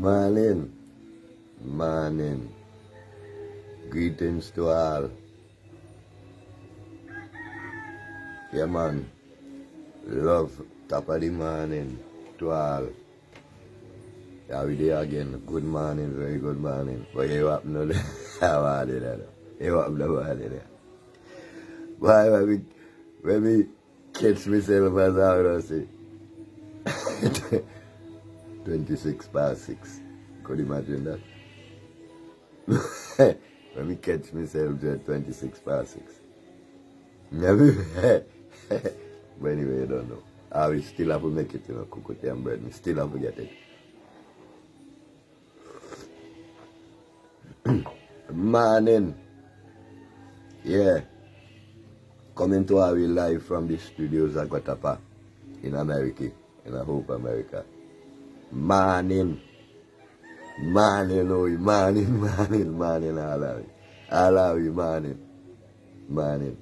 Morning. Morning. Greetings to all. Yeah, man. Love, top of the morning to all. Yeah, we there again. Good morning, very good morning. But you happen to how are they there? You happen to how are they there? Why, when we catch myself as I would say, 26 past 6. Could you imagine that? When we catch myself at 26 past 6. Never. But anyway, I don't know. I will still have to make it, cook and bread. We still have to get it. Morning. Yeah. Coming to our live from the studios at Guatapa in America. In Hope, America. Morning. Morning, oh, morning, all of you. All of you, morning. Morning.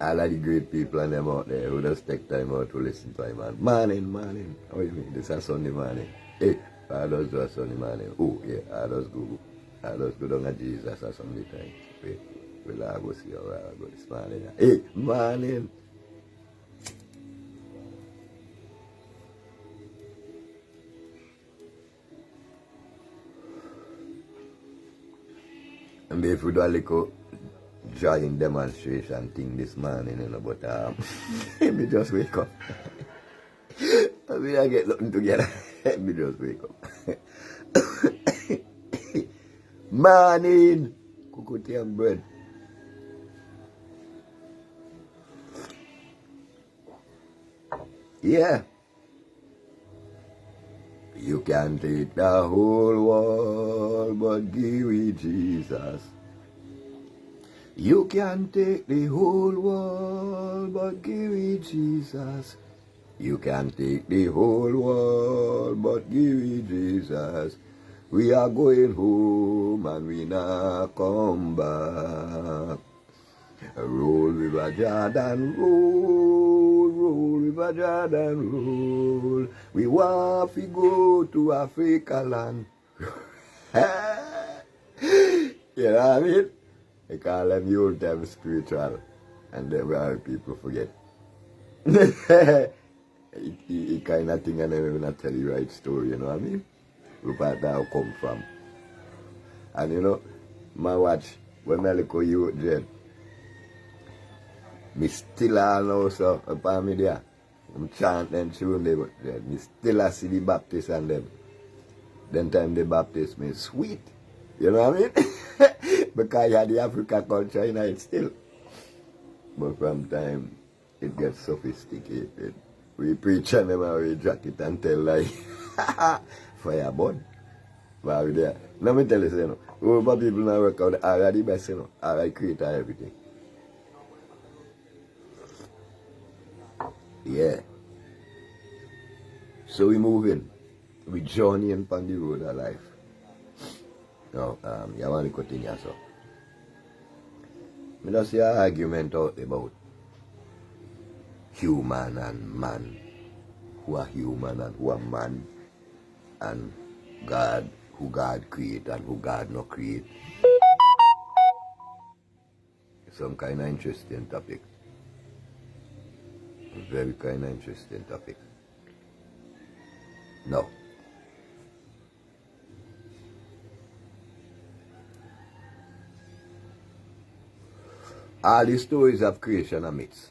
All of the great people and them out there who just take time out to listen to him, man. Morning. How you mean? This is Sunday morning. Hey, I just do a Sunday morning. Oh, yeah, I just go. I just go down to Jesus or Sunday time. Wait, we'll go see how I go this morning. Hey, morning. And if we do a little jogging demonstration thing this morning, but let me just wake up. I mean, I get nothing together. Let me just wake up. Morning! Cocoa and bread. Yeah. You can take the whole world, but give me Jesus. You can take the whole world, but give me Jesus. You can take the whole world, but give me Jesus. We are going home and we not come back. Roll River Jordan, roll River Jordan, roll. We want to go to Africa land. You know what I mean? They call them the old time spiritual, and then where people forget. He kind of thing, and then we not tell you right story, you know what I mean? Where part that come from. And you know, my watch, when I look at you, Jen, me still all know so upon me there. I'm chanting tune there, but me still see the Baptist and them. Then time the Baptist me sweet. You know what I mean? Because you had the Africa culture in it still. But from time it gets sophisticated. We preach and them and we jack it and tell like fire burn. But we there. Let me tell you, over people now work out are the best, are create everything. Yeah. So we moving. We journeying on the road of life. Now, you want to continue so. I just see an argument out about human and man. Who are human and who are man. And God, who God create and who God not create. Some kind of interesting topic. Very kind of interesting topic. Now, all the stories of creation are myths.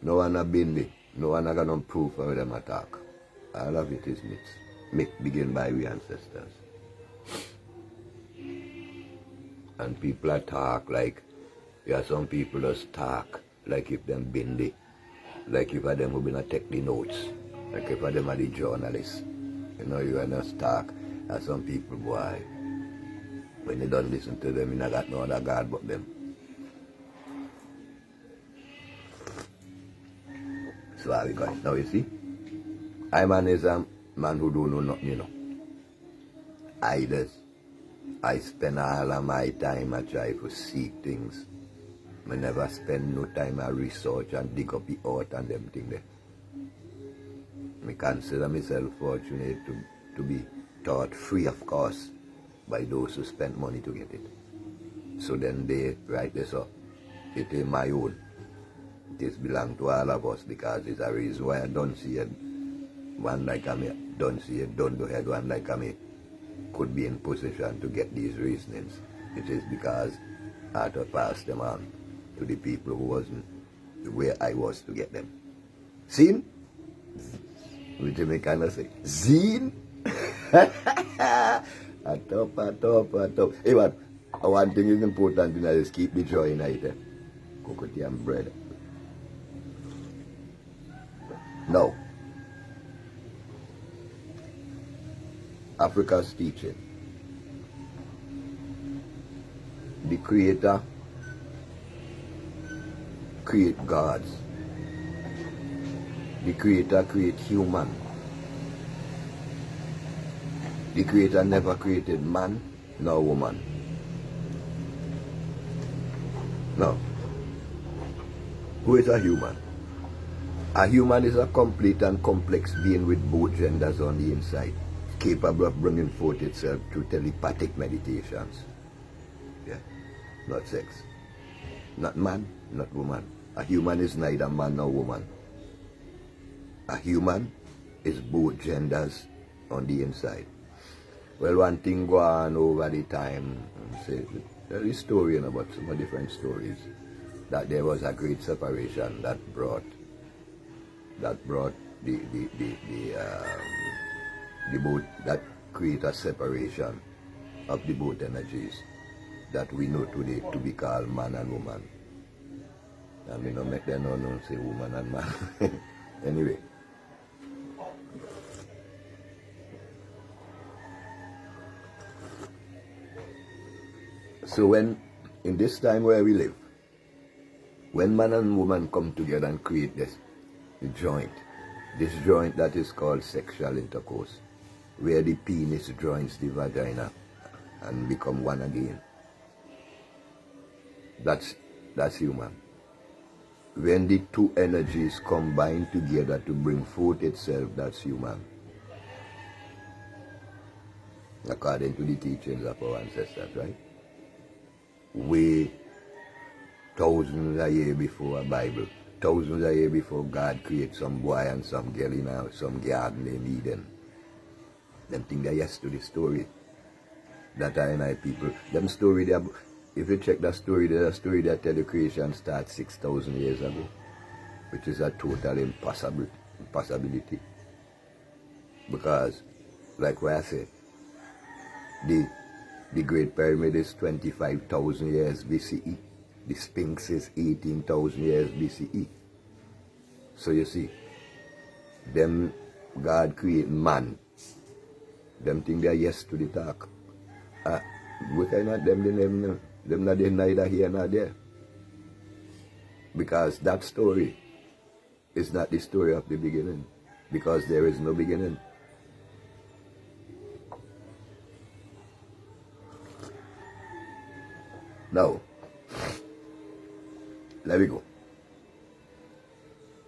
No one have been there. No one have got no proof of them attack. All of it is myths. Myth begin by we ancestors. And people attack like, some people just talk like if them been there. Like if of them who been take the notes. Like if of them are the journalists. You are not talk. And some people, boy, when you don't listen to them, you not got no other God but them. So how we going? Now you see, I man is a man who don't know nothing, I spend all of my time I try to see things. I never spend no time I research and dig up the earth and them thing there. I consider myself fortunate to be taught free of cost by those who spent money to get it. So then they write this up. It is my own. It is belong to all of us because it's a reason why I don't see it. One like me, don't see it, don't do it, one like me could be in position to get these reasonings. It is because I had to pass them on to the people who wasn't where I was to get them. Seen? Which you may kind of say, Zine? A top. Hey, what? One thing is important is keep the joy in it. Coconut and bread. Now, Africa's teaching. The Creator create gods. The Creator create human. The Creator never created man nor woman. No. Who is a human? A human is a complete and complex being with both genders on the inside, capable of bringing forth itself through telepathic meditations. Yeah, not sex. Not man, not woman. A human is neither man nor woman. A human is both genders on the inside. Well, one thing go on over the time, say, there is story about some different stories, that there was a great separation that brought the both, that create a separation of the both energies that we know today to be called man and woman. I mean, not make them no say woman and man. Anyway. So when, in this time where we live, when man and woman come together and create this joint that is called sexual intercourse, where the penis joins the vagina and become one again, that's human. When the two energies combine together to bring forth itself, that's human. According to the teachings of our ancestors, right? Way thousands of years before a Bible, thousands of years before God created some boy and some girl in some garden named Eden. Them think they're yes to the story. That are in our people. Them story, if you check that story, there's a story that tell the creation starts 6,000 years ago, which is a total impossibility. Because, like what I said, the Great Pyramid is 25,000 years BCE. The Sphinx is 18,000 years BCE. So you see, them God create man. Them think they're yes to the talk. We cannot them not neither here nor there. Because that story is not the story of the beginning. Because there is no beginning. Now, let me go.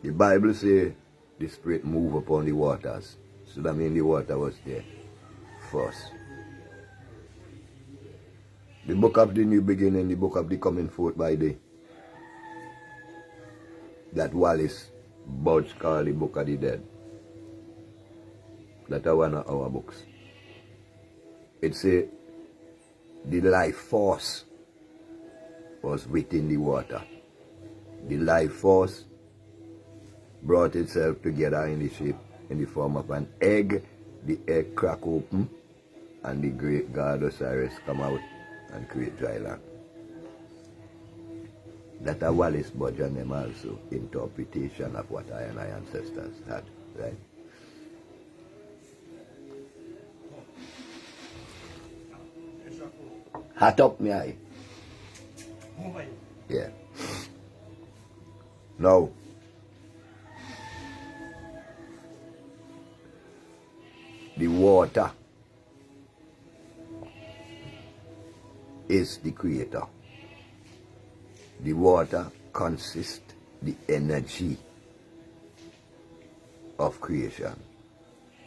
The Bible says the Spirit moved upon the waters. So that means the water was there first. The book of the new beginning, the book of the coming forth by day, that Wallace Budge called the book of the dead. That are one of our books. It says the life force was within the water. The life force brought itself together in the shape, in the form of an egg. The egg crack open and the great god Osiris come out and create dry land. That a Wallace Budge and them also interpretation of what I and our ancestors had, right? Hat up me eye. Yeah. Now, the water is the creator. The water consists the energy of creation.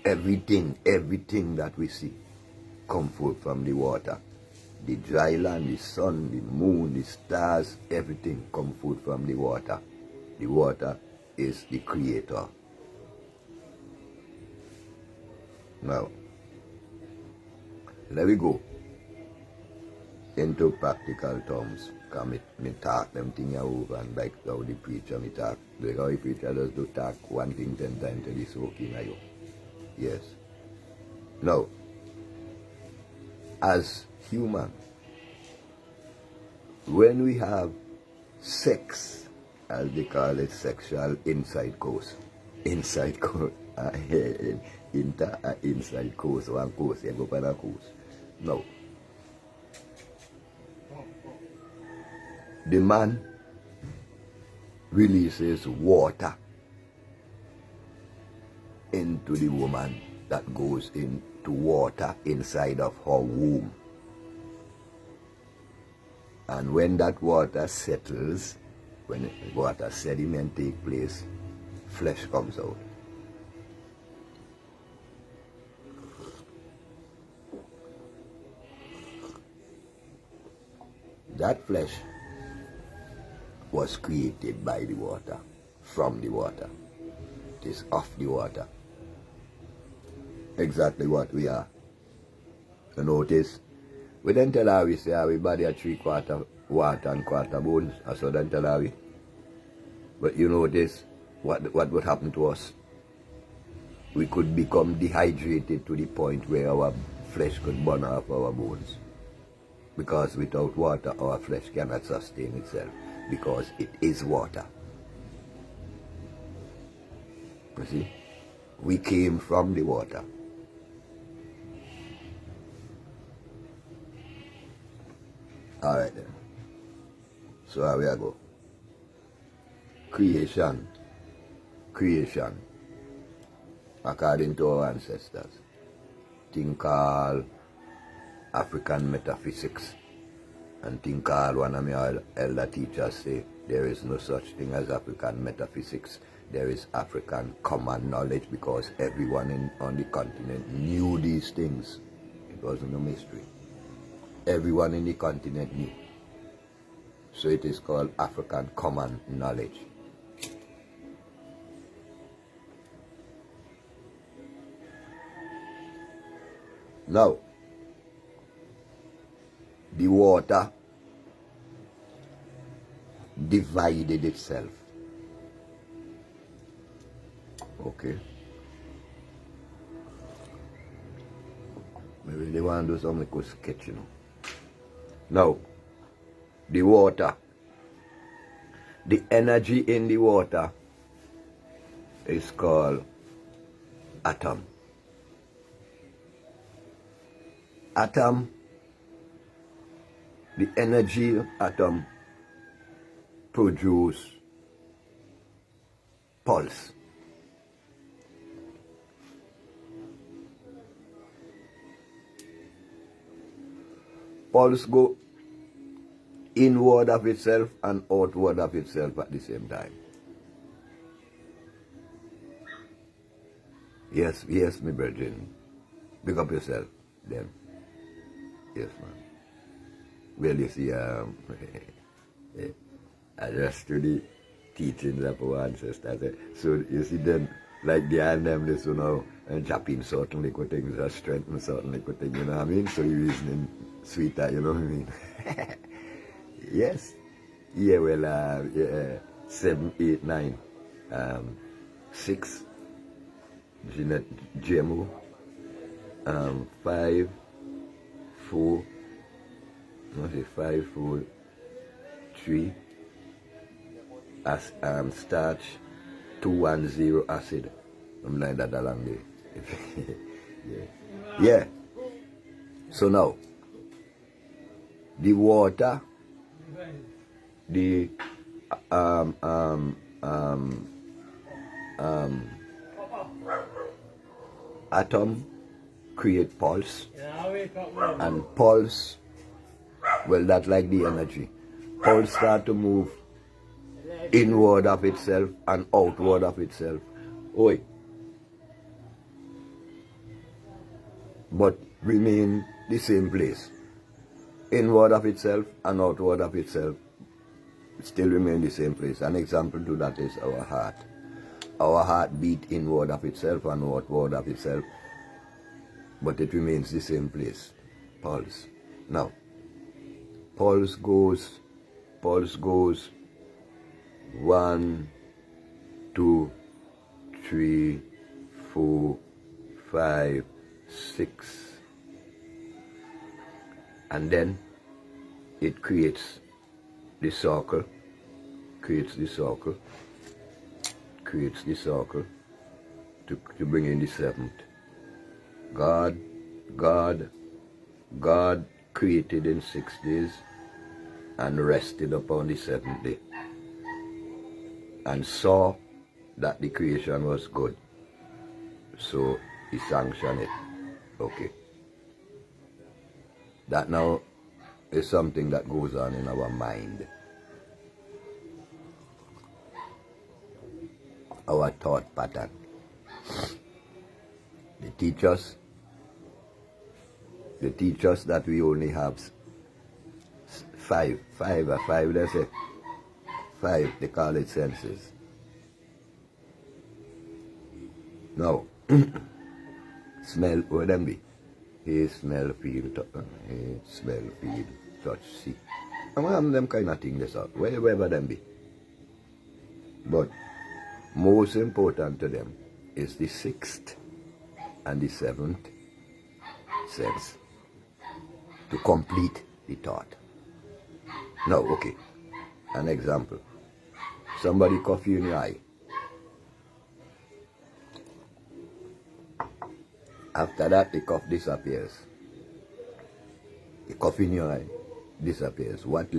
everything that we see come forth from the water. The dry land, the sun, the moon, the stars, everything come forth from the water. The water is the creator. Now, let me go into practical terms. Because me talk them things over, and like how the preacher me talk. Like how the preacher does do talk one thing 10 times till it's soaking at you. Yes. Now, as human, when we have sex, as they call it, sexual inside course, inside course, inside course, one course, you go for a course. Now, the man releases water into the woman that goes into water inside of her womb. And when that water settles, when water sediment takes place, flesh comes out. That flesh was created by the water, from the water. It is of the water. Exactly what we are. So notice, we don't tell her we say our body are 3/4 water and 1/4 bones. That's what don't tell her we. But you notice what would happen to us. We could become dehydrated to the point where our flesh could burn off our bones. Because without water, our flesh cannot sustain itself. Because it is water. You see? We came from the water. Alright then. So here we go. Creation. Creation. According to our ancestors. Thing called African metaphysics. And think called one of my elder teachers say there is no such thing as African metaphysics. There is African common knowledge, because everyone on the continent knew these things. It wasn't a mystery. Everyone in the continent knew. So it is called African common knowledge. Now, the water divided itself. Okay. Maybe they want to do something like a sketch, you know. Now, the water, the energy in the water is called atom. Atom, the energy of atom produce pulse. Pulse go inward of itself and outward of itself at the same time. Yes, yes, my brethren. Pick up yourself, then. Yes, man. Well, you see, I just to the teachings of our ancestors. So, you see, then, like the hand them, this, you know, and chopping certain little things, or strengthen certain little things, you know what I mean? So, you reasoning sweeter, you know what I mean? Yes. Yeah, well, 7, 8, 9, 6, GMO, 5, 4, I say 5, 4, 3, starch, 2, 1, 0 acid. I'm like that along there. Yeah. Yeah. So now, the water, the atom create pulse, and pulse, well, that's like the energy. Pulse start to move inward of itself and outward of itself. Oi. but remain the same place. Inward of itself and outward of itself still remain the same place. An example to that is our heart. Our heart beat inward of itself and outward of itself, but it remains the same place. Pulse. Now, pulse goes 1, 2, 3, 4, 5, 6, and then it creates the circle, to bring in the seventh. God created in 6 days and rested upon the 7th day, and saw that the creation was good. So he sanctioned it. Okay. That now is something that goes on in our mind. Our thought pattern. They teach us that we only have five, they say. 5, they call it senses. Now, smell, what them be? Hear, smell, feel, touch, see. And one of them kind of thing, wherever them be. But most important to them is the 6th and the 7th sense, to complete the thought. Now, okay, an example. Somebody cough you in your eye. After that, the cough disappears. The cough in your eye disappears. What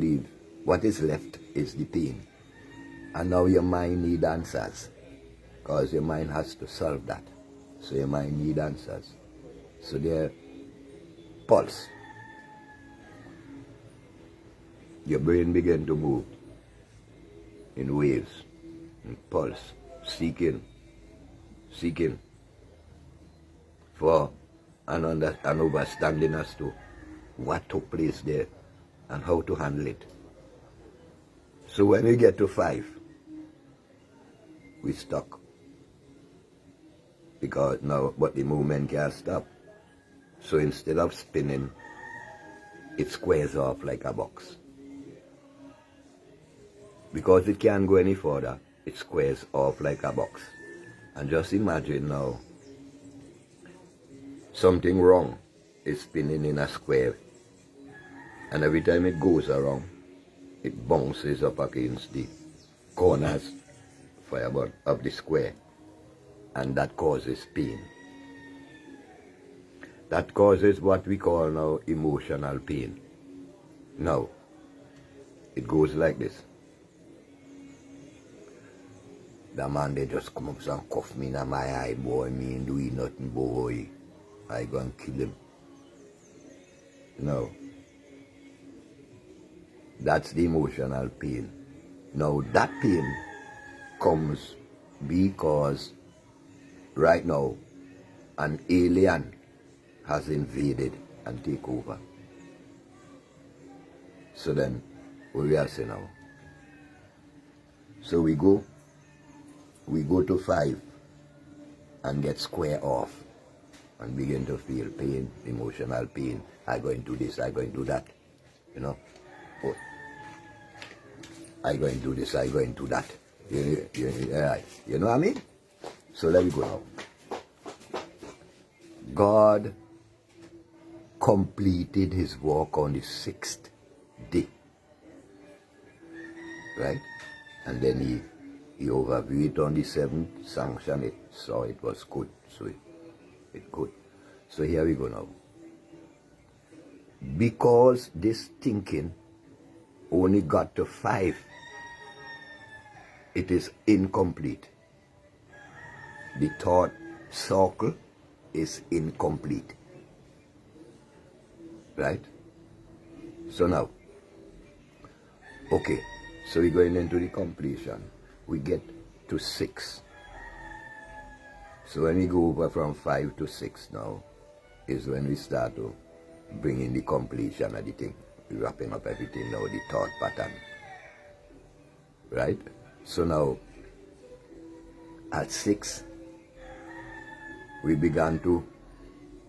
is left is the pain. And now your mind needs answers, because your mind has to solve that. So your mind needs answers. So there, pulse. Your brain begin to move in waves, in pulse, seeking for an understanding as to what took place there and how to handle it. So when we get to 5, we stuck. Because now, but the movement can't stop. So instead of spinning, it squares off like a box. Because it can't go any further, it squares off like a box. And just imagine now, something wrong is spinning in a square. And every time it goes around, it bounces up against the corners of the square. And that causes pain. That causes what we call now emotional pain. Now, it goes like this. The man, they just come up and cuff me in my eye, boy, me ain't doing nothing, boy. I gonna kill him. No. That's the emotional pain. Now, that pain comes because right now, an alien has invaded and take over. So then, what we are saying now? So we go to 5 and get square off and begin to feel pain, emotional pain. I going to do this, I going to do that, you know. Oh, I going to do this, I going to do that. You know what I mean? So let me go now. God completed his work on the 6th day. Right? And then he overviewed it on the 7th, sanctioned it, so it was good. So it good. So here we go now. Because this thinking only got to 5, it is incomplete. The thought circle is incomplete. Right? So now, okay, so we're going into the completion. We get to 6. So when we go over from 5 to 6 now, is when we start to bring in the completion of the thing. We're wrapping up everything now, the thought pattern. Right? So now, at 6, we began to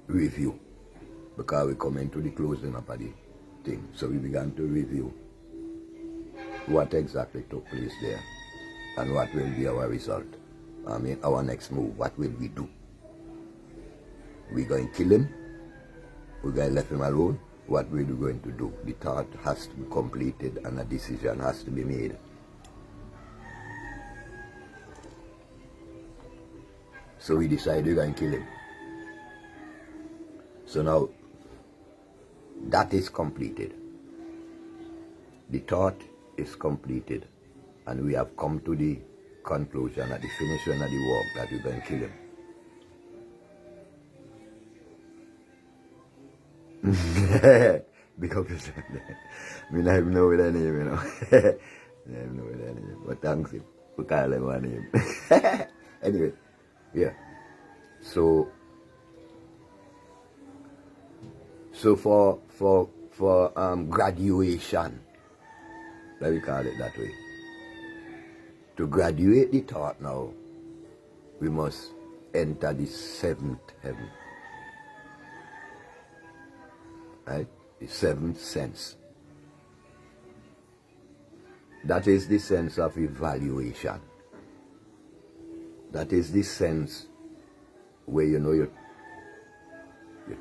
review, because we come into the closing up of the thing. So we began to review what exactly took place there and what will be our result. I mean, our next move. What will we do? We're going to kill him? We're going to let him alone? What are we going to do? The thought has to be completed and a decision has to be made. So we decided we're going to kill him. So now, that is completed. The thought is completed. And we have come to the conclusion at the finishing of the work that we're going to kill him. Big up yourself. I mean, I don't know that name, you know. I don't know that name. But thanks him for calling my name. Anyway, yeah. So for graduation, let me call it that way. To graduate the thought now, we must enter the 7th heaven. Right? The 7th sense. That is the sense of evaluation. That is the sense where you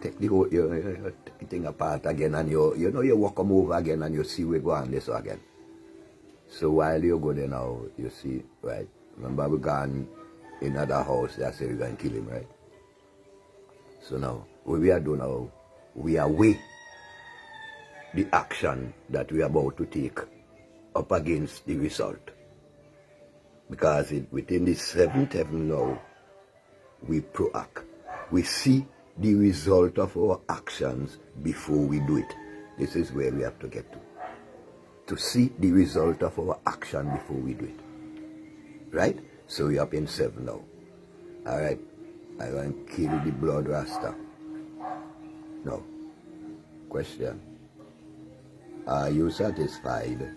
take the whole you take thing apart again, and you walk them over again and you see we go on this again. So while you go there now, you see, right? Remember we gone in another house, they say we're going to kill him, right? So now, what we are doing now, we are weigh the action that we are about to take up against the result. Because within the 7th heaven now, we proact. We see the result of our actions before we do it. This is where we have to get to see the result of our action before we do it. Right? So we're up in 7 now. Alright, I want to kill the blood rasta. Now, question. Are you satisfied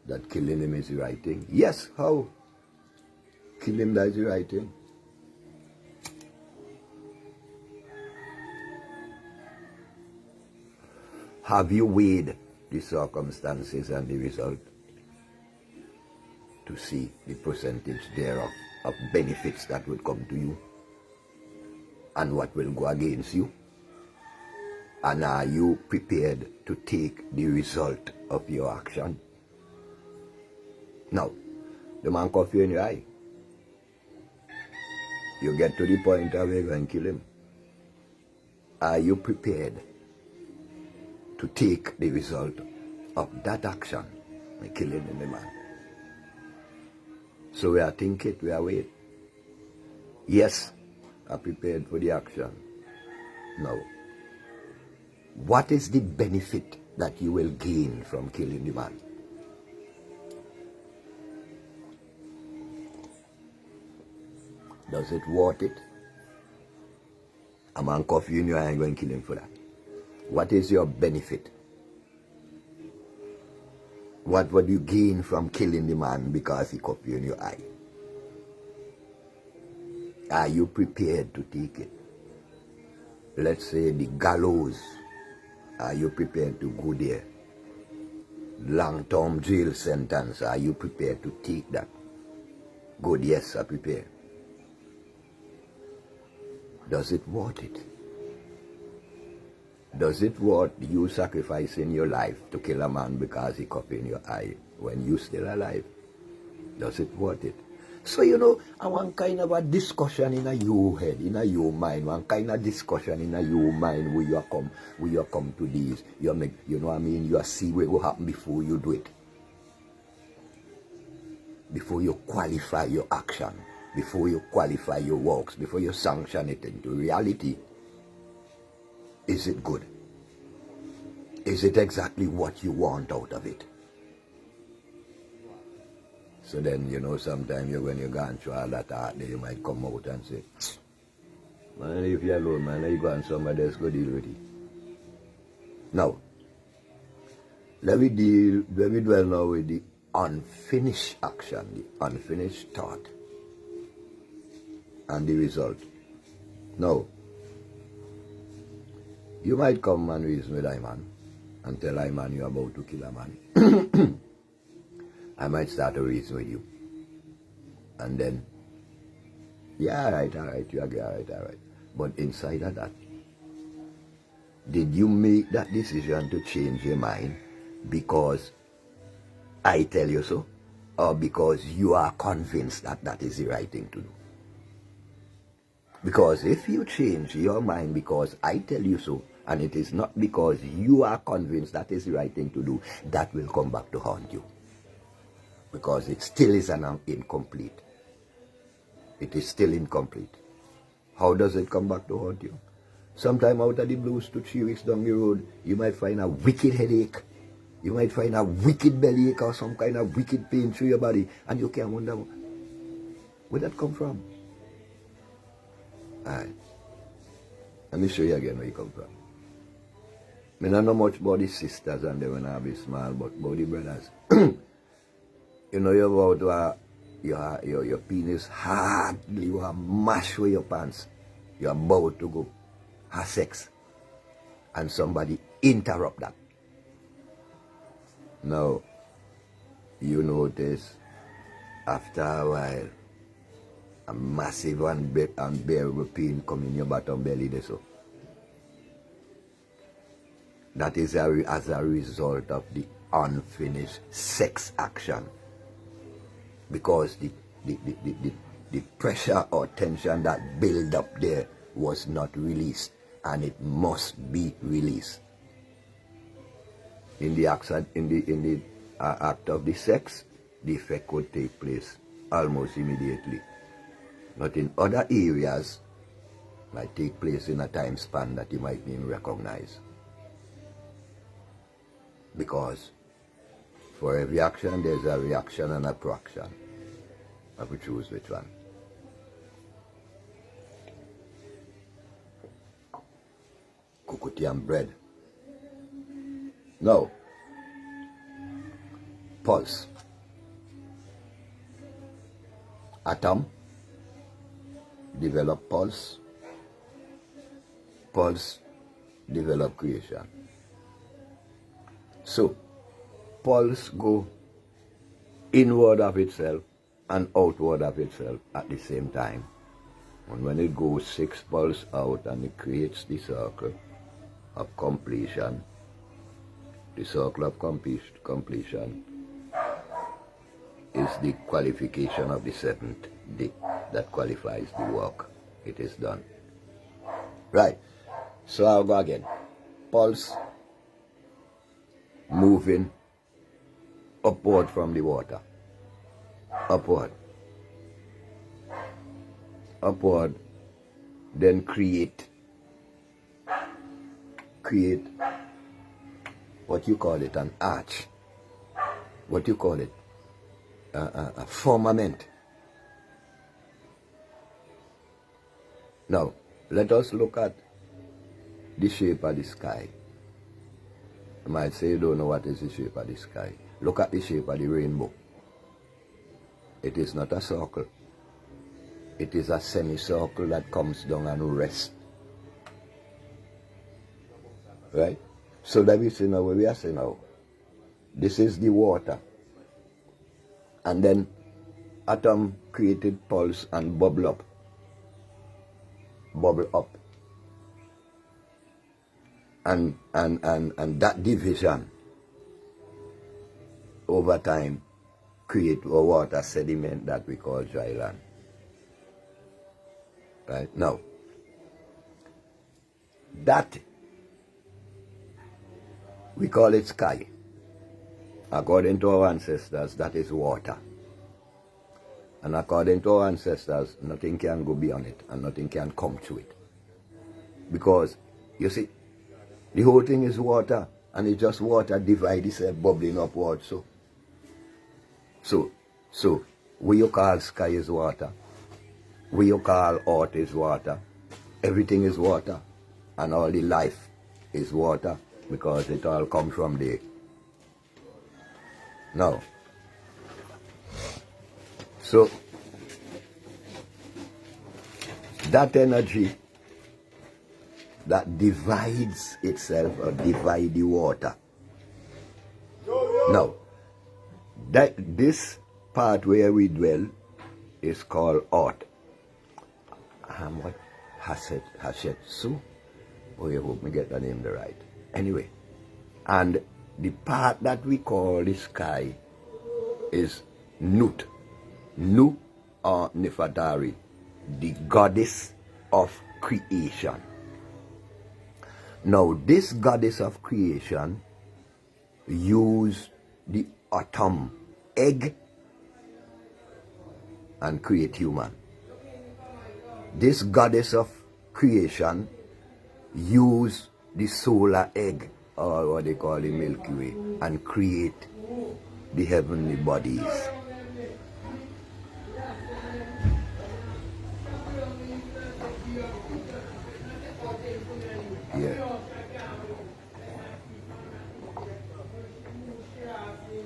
that killing him is the right thing? Yes, how? Kill him, that's the right thing. Have you weighed the circumstances and the result to see the percentage thereof of benefits that would come to you and what will go against you? And are you prepared to take the result of your action? Now, the man cough you in your eye. You get to the point of where you're going to kill him. Are you prepared to take the result of that action and killing the man? So we are thinking, we are waiting. Yes, I'm prepared for the action. Now, what is the benefit that you will gain from killing the man? Does it worth it? A man cough you in your eye and go and kill him for that. What is your benefit? What would you gain from killing the man because he coughed you in your eye? Are you prepared to take it? Let's say the gallows. Are you prepared to go there? Long-term jail sentence. Are you prepared to take that? Good, yes, I'm prepared. Does it worth it? Does it worth you sacrificing your life to kill a man because he coughed in your eye when you're still alive? Does it worth it? So, I want kind of a discussion in your head, in your mind, one kind of discussion in your mind where you come to this. You make, you see what will happen before you do it. Before you qualify your action, before you qualify your works, before you sanction it into reality. Is it good? Is it exactly what you want out of it? So then, sometimes when you're going through all that art, you might come out and say, Man, leave you alone, man. You go and somebody else go deal with it. Now, let me dwell now with the unfinished action, the unfinished thought, and the result. Now, you might come and reason with I man and tell I man you're about to kill a man. I might start to reason with you. And then, yeah, all right, you agree, all right. But inside of that, did you make that decision to change your mind because I tell you so? Or because you are convinced that that is the right thing to do? Because if you change your mind because I tell you so, and it is not because you are convinced that is the right thing to do, that will come back to haunt you. Because it still is an incomplete. It is still incomplete. How does it come back to haunt you? Sometime out of the blues, 2-3 weeks down the road, you might find a wicked headache. You might find a wicked bellyache or some kind of wicked pain through your body, and you can wonder, where that come from? Alright. Let me show you again where you come from. I don't know much about the sisters and they when I be small, but about the brothers. You know you're about to your penis hardly you are mash with your pants. You're about to go have sex. And somebody interrupt that. Now, you notice after a while a massive unbearable pain come in your bottom belly there so. That is as a result of the unfinished sex action. Because the pressure or tension that built up there was not released, and it must be released. In the act of the sex, the effect could take place almost immediately. But in other areas, it might take place in a time span that you might even recognize. Because for every action, there's a reaction and a proaction. I have to choose which one. Kukuti and bread. Now, pulse. Atom, develop pulse. Pulse, develop creation. So, pulse go inward of itself and outward of itself at the same time. And when it goes 6 pulse out and it creates the circle of completion, the circle of completion is the qualification of the 7th day that qualifies the work. It is done. Right. So I'll go again. Pulse moving upward from the water. Upward. Upward. Then create what you call it, an arch. What you call it? A firmament. Now, let us look at the shape of the sky. You might say you don't know what is the shape of the sky. Look at the shape of the rainbow. It is not a circle. It is a semicircle that comes down and rests. Right? So that we see now what we are saying now. This is the water. And then atom created pulse and bubble up. Bubble up. And that division over time create a water sediment that we call dry land. Right? Now, that we call it sky. According to our ancestors, that is water. And according to our ancestors, nothing can go beyond it and nothing can come to it. Because, you see, the whole thing is water, and it's just water divided itself, bubbling upward. So, what you call sky is water. What you call earth is water. Everything is water, and all the life is water, because it all comes from there. Now, so that energy that divides itself, or divide the water. Now, this part where we dwell is called Art. What? Hasetsu? Oh, I hope me get the name right. Anyway, and the part that we call the sky is Nut. Nu or Nefertari, the goddess of creation. Now, this goddess of creation used the atom egg and create human. This goddess of creation used the solar egg, or what they call the Milky Way, and create the heavenly bodies. Yeah.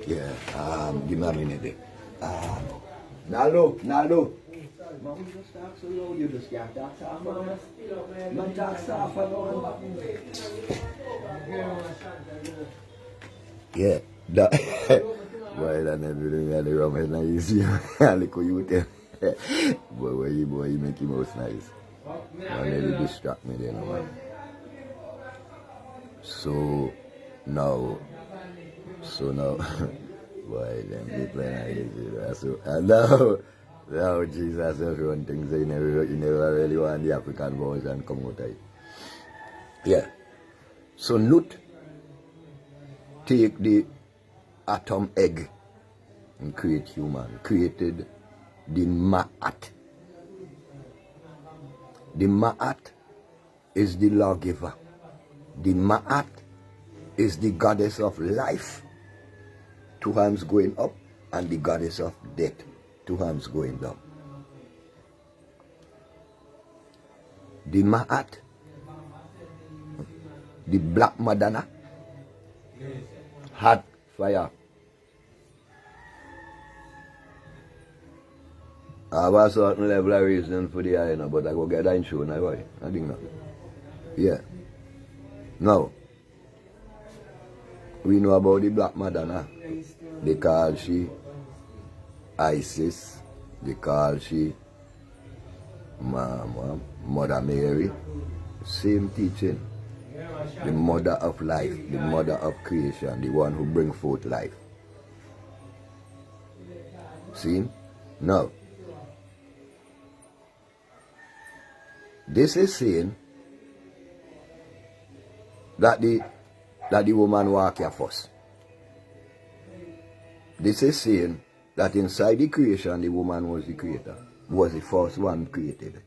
Yeah. Give me a minute there. Now Mom, just talk so loud, you just can't talk soft, man. Man, talk soft and loud. Yeah. Boy, that everything at the room is nice. I look at you there. Boy, you make him most nice. Don't let it distract me there, no man. So now, boy, them people are so, now Jesus just run things, you never really want the African version come out of it. Yeah. So Nut take the atom egg and create human. Created the Ma'at. The Ma'at is the lawgiver. The Ma'at is the goddess of life, 2 hands going up, and the goddess of death, 2 hands going down. The Ma'at, the Black Madonna, had fire. I have a certain level of reason for the eye, but I go get that in show now, boy. I think not. Yeah. Now, we know about the Black Madonna. They call she Isis. They call she Mother Mary. Same teaching. The mother of life, the mother of creation, the one who brings forth life. See? Now, this is saying that the woman walk here first. This is saying that inside the creation, the woman was the creator, was the first one created.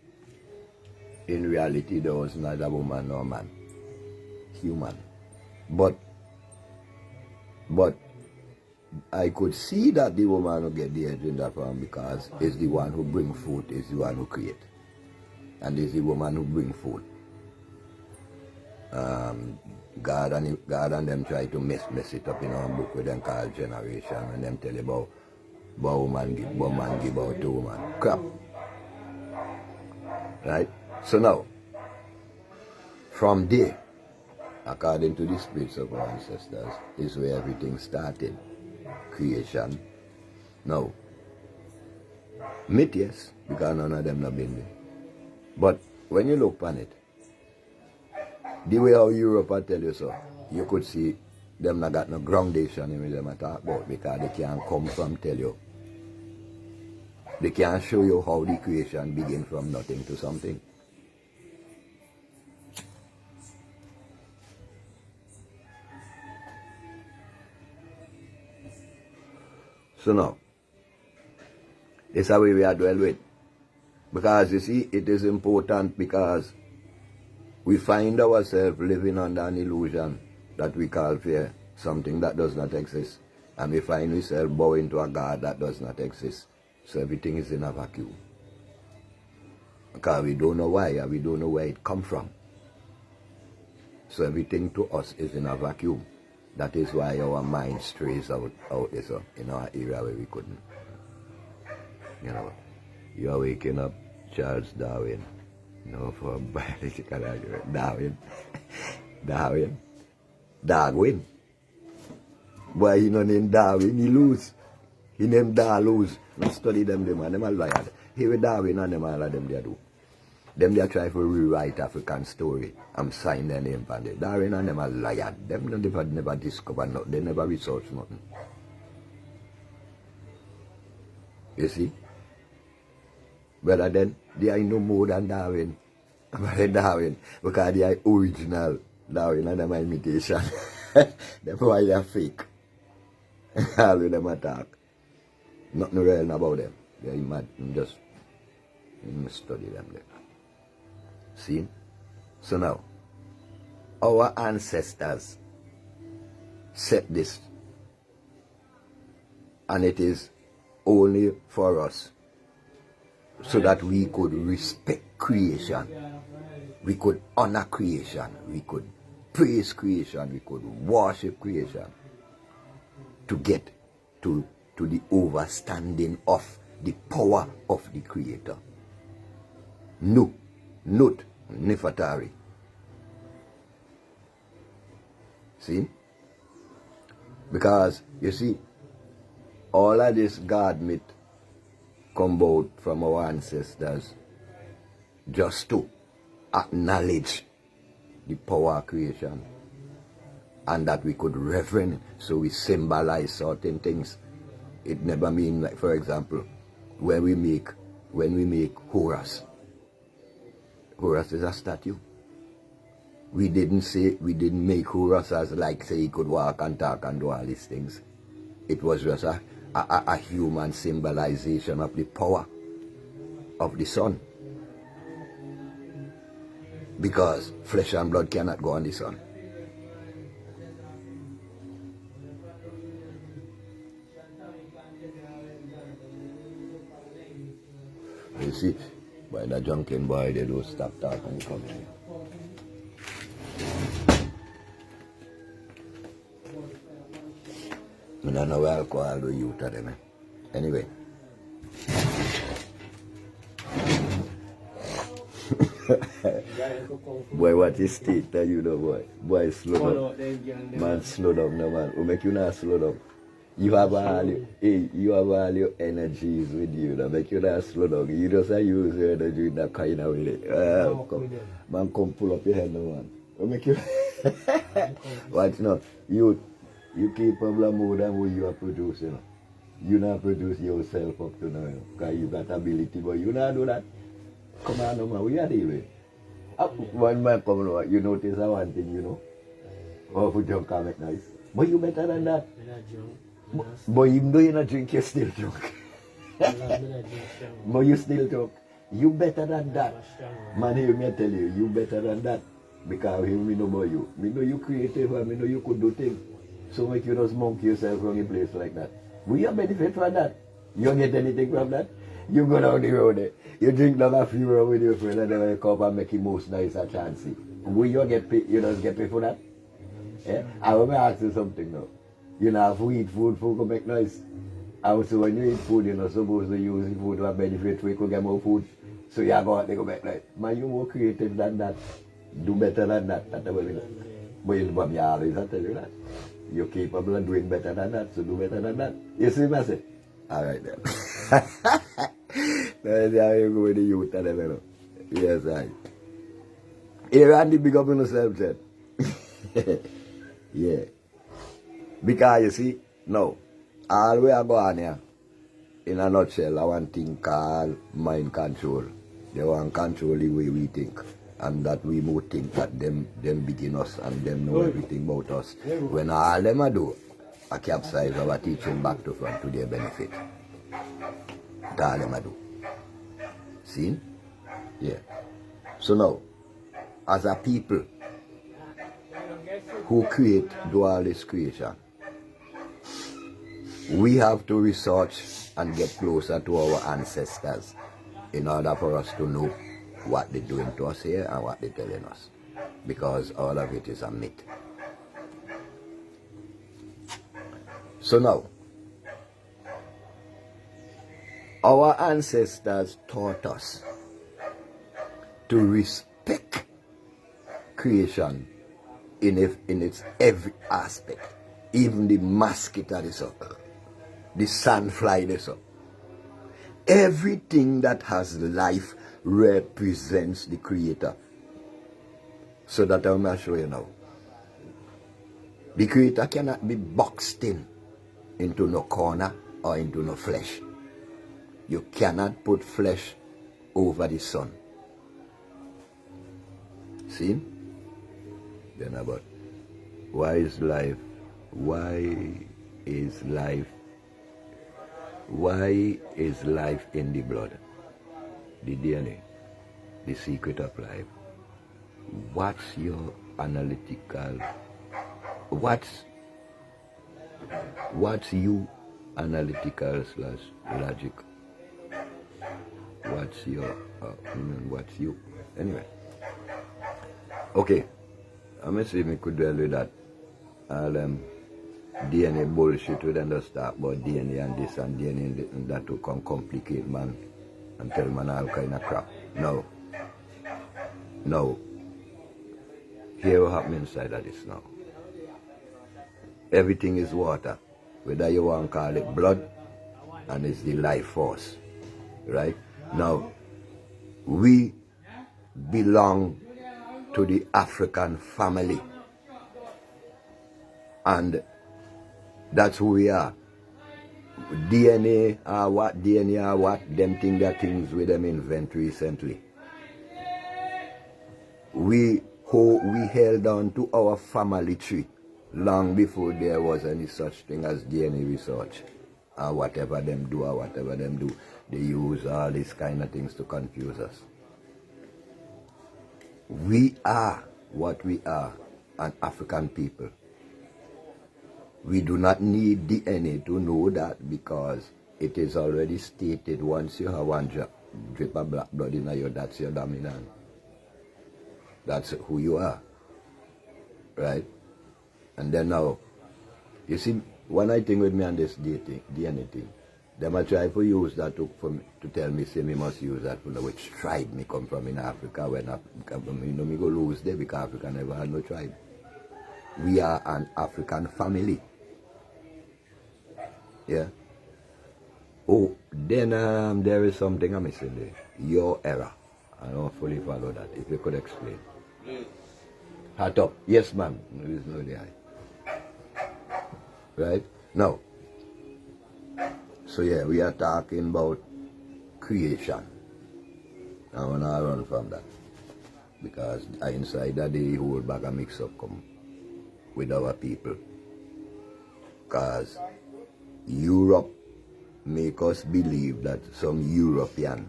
In reality, there was neither woman nor man, human. But I could see that the woman will get the agenda from, because it's the one who brings forth, is the one who creates. And it's the woman who brings forth. God and them try to mess it up in our book with them called generation, and them tell you about woman give out to woman. Crap. Right? So now, from there, according to the spirits of our ancestors, is where everything started. Creation. Now, myth, yes, because none of them have been there. But when you look on it, the way how Europe I tell you so, you could see them not got no groundation in them I talk about, because they can't come from tell you. They can't show you how the creation begin from nothing to something. So now, this is how we are dwell with. Because you see, it is important, because we find ourselves living under an illusion that we call fear, something that does not exist. And we find ourselves bowing to a God that does not exist. So everything is in a vacuum. Because we don't know why, and we don't know where it come from. So everything to us is in a vacuum. That is why our mind strays out there, so in our area where we couldn't. You know, you're waking up Charles Darwin, you know, for biological argument. Darwin. Boy, he no name Darwin, he lose. He named lose. Not study them and them are liars. Here with Darwin and them all of them they do. Them they try to rewrite African story and sign their name on it. Darwin and them are liars. Them never discover nothing. They never research nothing. You see? But then they are no more than Darwin. But Darwin, because they are original. Darwin and them are imitation. That's why they are fake. All of them attack. Nothing real about them. They are mad. Just study them there. See? So now, our ancestors set this, and it is only for us so that we could respect creation, we could honor creation, we could praise creation, we could worship creation, to get to the overstanding of the power of the Creator. Note, Nefertari. See? Because, you see, all of this God myth come out from our ancestors just to acknowledge the power of creation and that we could reverence, so we symbolize certain things. It never means, like, for example, when we make Horus. Horus is a statue. We didn't make Horus as like say he could walk and talk and do all these things. It was just a human symbolization of the power of the sun. Because flesh and blood cannot go on the sun. You see, by the drunken boy, they don't stop talking and come here. I don't know where alcohol do you to them. Anyway. Boy, what is state that you know, boy? Boy, slow down. Man, slow down, no man. Who make you not slow down? You have all your energies with you. That make you not slow down. You just use your energy in that kind of way. Man, come pull up your head, no man. Who make you? Watch now. You capable of more than what you are producing. You not produce yourself up to now. Because you got ability, but you not do that. Come on, no man. We are dealing. One man come over, you notice one thing, you know. Oh, for drunk can make nice. But you better than that. But even though you're not drink, you're still drunk. But you still drunk. You better than that. Man, hear me tell you, you better than that. Because hear me know about you. Me know you creative and me know you could do things. So make you just monkey yourself from a place like that. Will you benefit from that? You don't get anything from that? You go down the road there. You drink down a few rounds with your friend and then you come up and make it most nice and chancy. Will you get paid? You don't get paid for that? Yeah? I want to ask you something now. You know, if we eat food can make noise. Also, when you eat food, you're not supposed to use the food to a benefit, we could get more food. So you go out there go make noise. Man, you're more creative than that. Do better than that. That's the way it is. But you always tell you that. You're capable of doing better than that, so do better than that. You see what I say? Alright then. That's how you go with the youth and them, you know. Yes, I. Hey, Randy, big up on yourself, then. Yeah. Because you see, now, all we are going here, in a nutshell, I want thing called mind control. They want control the way we think. And that we more think that them begin us and them know everything about us. When all them a do, I capsize our teaching back to front to their benefit. That's all them a do. See? Yeah. So now, as a people who do all this creation, we have to research and get closer to our ancestors in order for us to know what they're doing to us here and what they're telling us, because all of it is a myth. So now, our ancestors taught us to respect creation in its every aspect, even the mosquito, the sandfly, everything that has life represents the Creator. So that I'm going to show you now. The Creator cannot be boxed into no corner or into no flesh. You cannot put flesh over the sun. See? Then about why is life in the blood? The DNA, the secret of life. What's your analytical, what's you analytical / logic? What's your, what's you? Anyway. Okay. I'm going to see if I could deal with that. All DNA bullshit we don't start about DNA and this and DNA and that to come complicate man and tell man all kind of crap. No. No. Here what happens inside of this now. Everything is water. Whether you want to call it blood, and it's the life force. Right? Now, we belong to the African family. And that's who we are. DNA or what, them thing that things with them invent recently. We held on to our family tree long before there was any such thing as DNA research. And whatever them do, they use all these kind of things to confuse us. We are what we are, an African people. We do not need DNA to know that, because it is already stated once you have one drip of black blood in you, that's your dominant. That's who you are. Right? And then now, you see, one I think with me on this DNA thing, they might try to use that to tell me, say me must use that for which tribe me come from in Africa, when me go lose there because Africa never had no tribe. We are an African family. Yeah. Oh, then there is something I'm missing there. Your error. I don't fully follow that. If you could explain. Hat up. Yes, ma'am. There is no lie. Right? Now. So yeah, we are talking about creation. I want to run from that. Because inside that the whole bag of mix up come with our people. Because Europe make us believe that some European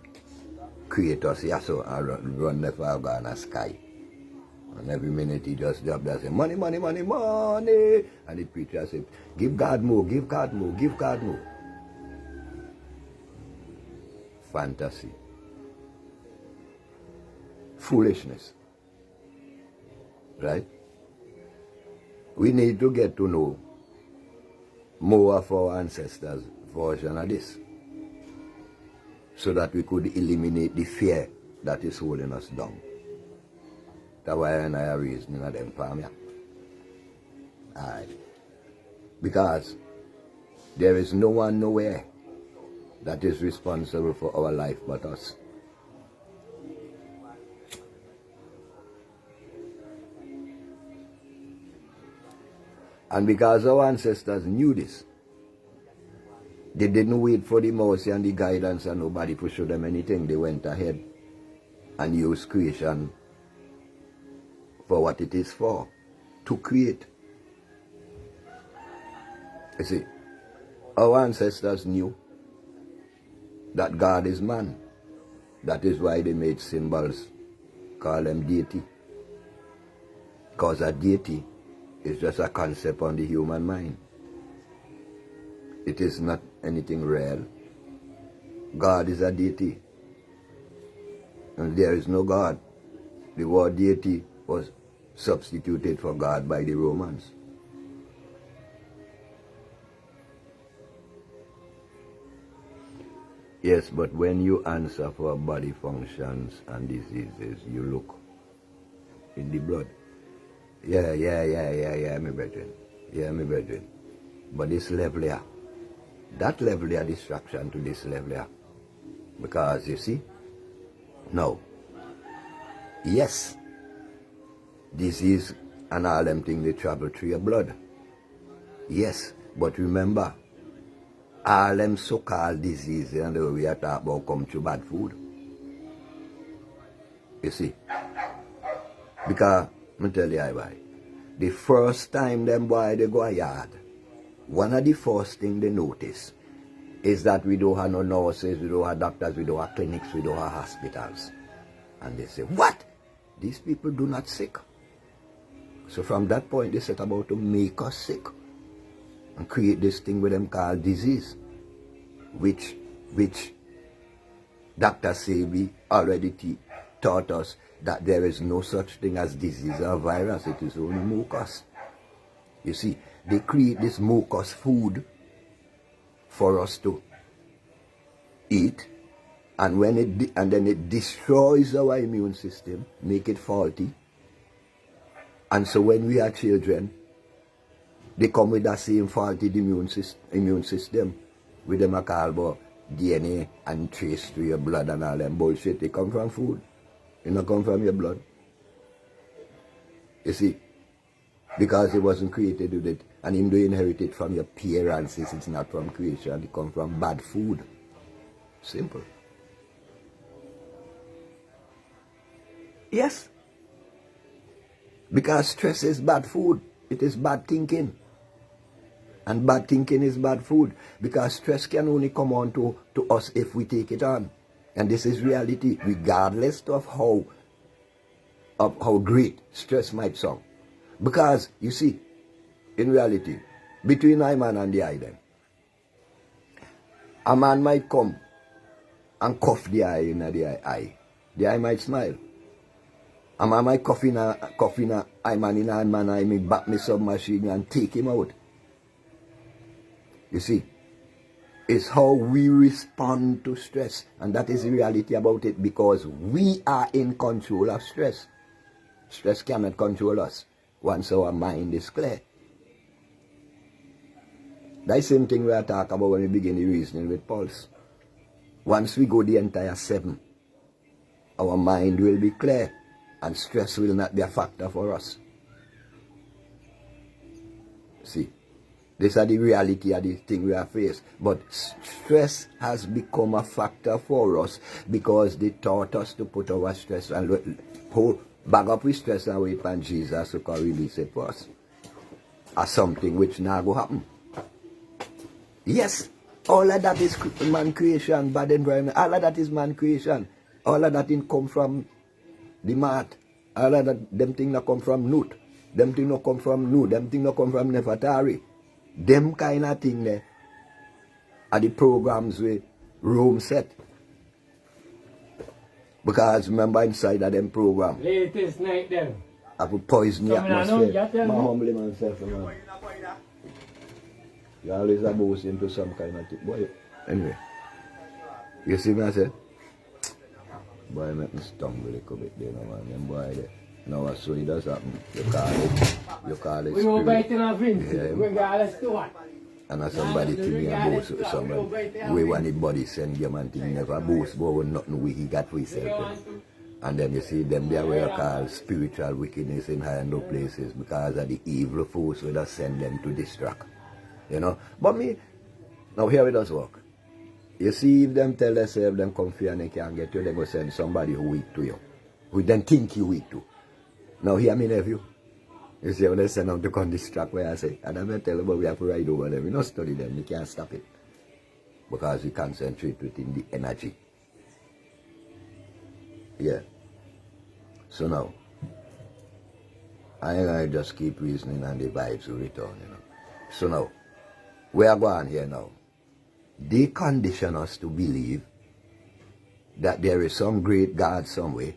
create us, yeah, so and run the flag on the sky. And every minute he just jump there and say, money, money, money, money. And the preacher say, give God more, give God more, give God more. Fantasy. Foolishness. Right? We need to get to know more of our ancestors' version of this, so that we could eliminate the fear that is holding us down. That's why I are reasoning at them farm. Alright. Because there is no one nowhere that is responsible for our life but us. And because our ancestors knew this, they didn't wait for the mercy and the guidance and nobody to show them anything. They went ahead and used creation for what it is for, to create. You see, our ancestors knew that God is man. That is why they made symbols, call them deity. Because a deity is just a concept on the human mind. It is not anything real. God is a deity. And there is no God. The word deity was substituted for God by the Romans. Yes, but when you answer for body functions and diseases, you look in the blood. Yeah, my brethren. Yeah, my brethren. But this level here, that level here, distraction to this level here. Because you see, now, yes, disease and all them things, they travel through your blood. Yes, but remember, all them so-called diseases and the way we are talking about come through bad food. You see, because, I'm tell you why. The first time them boy they go a yard, one of the first things they notice is that we don't have no nurses, we don't have doctors, we don't have clinics, we don't have hospitals. And they say, what? These people do not sick. So from that point, they set about to make us sick and create this thing with them called disease, which doctors say we already taught us that there is no such thing as disease or virus, it is only mucus. You see, they create this mucus food for us to eat, and then it destroys our immune system, make it faulty. And so when we are children, they come with that same faulty immune system with them a call about DNA and trace to your blood and all them bullshit. They come from food. They not come from your blood. You see, because it wasn't created with it, and him do inherit it from your parents, it's not from creation, it comes from bad food. Simple. Yes. Because stress is bad food. It is bad thinking. And bad thinking is bad food. Because stress can only come on to us if we take it on. And this is reality, regardless of how great stress might sound. Because, you see, in reality, between I man and the eye then, a man might come and cough the eye in the eye. The eye might smile. A man might cough in a eye man in a man eye, me back me submachine and take him out. You see, it's how we respond to stress. And that is the reality about it, because we are in control of stress. Stress cannot control us once our mind is clear. That's the same thing we are talking about when we begin the reasoning with pulse. Once we go the entire 7, our mind will be clear and stress will not be a factor for us. See, these are the reality of the thing we are faced. But stress has become a factor for us because they taught us to put our stress and bag up with stress and wait for Jesus to come release it for us. As something which now go happen. Yes, all of that is man creation, bad environment. All of that is man creation. All of that come from the mat. All of that, them things that come from Nut. Them things that come from Nu. Them things that come from Nefertari. Them kind of thing there are the programs with Rome set. Because remember inside of them program, latest night then, I put poison the atmosphere. My humbly myself, man. You always are boast into some kind of thing. Boy, anyway. You see me I say? Boy, make me stumble a little bit there, man. Them boy there. Now so it does happen. You call it we will bite in our fins. We got us to what? And as somebody to me and boast with somebody. We want the body send him and thing never boast about nothing he got for himself. And then you see them there where you call spiritual wickedness in high and low places because of the evil force will just send them to distract. You know? But me, now here it does work. You see, if them tell themselves them come here and they can't get you, they go send somebody who weak to you. Who then think you weak to. Now hear me, nephew. You see when they send them to come distract where I say, and I'm going to tell them, but we have to ride over them. We don't study them, we can't stop it. Because we concentrate within the energy. Yeah. So now, I just keep reasoning and the vibes will return, you know. So now, we are going here now. They condition us to believe that there is some great God somewhere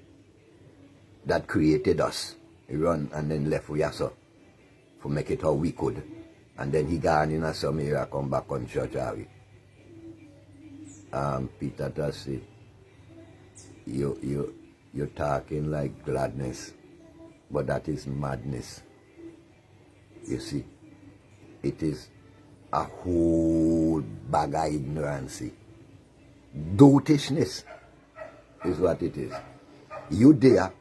that created us. He run and then left we so to make it how we could. And then he gone in some area, come back on church, are we? Peter just said, you're talking like gladness, but that is madness. You see, it is a whole bag of ignorance. Dotishness is what it is. You there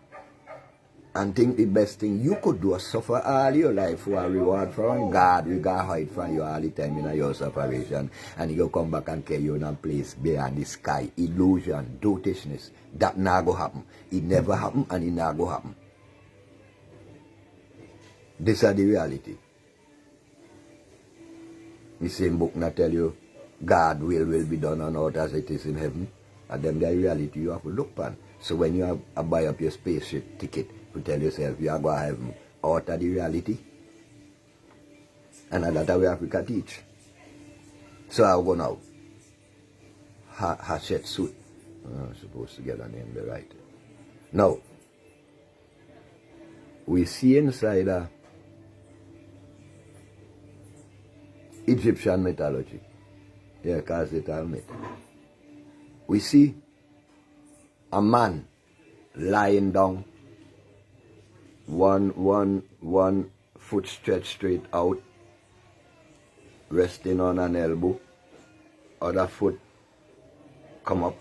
and think the best thing you could do is suffer all your life for a reward from God. We got hide from you all the time in your separation, and you come back and carry you in a place beyond the sky. Illusion, dotishness. That not go happen. It never happen and it not go happen. This is the reality. The same book not tell you God will be done on earth as it is in heaven. And then the reality you have to look upon. So when you buy up your spaceship ticket to tell yourself you are going to heaven, out of the reality. And that's what Africa teach. So I go now. Hachet suit. I'm supposed to get a name there right. Now, we see inside Egyptian mythology. Yeah, because it's a myth. We see a man lying down, one foot stretched straight out, resting on an elbow, other foot come up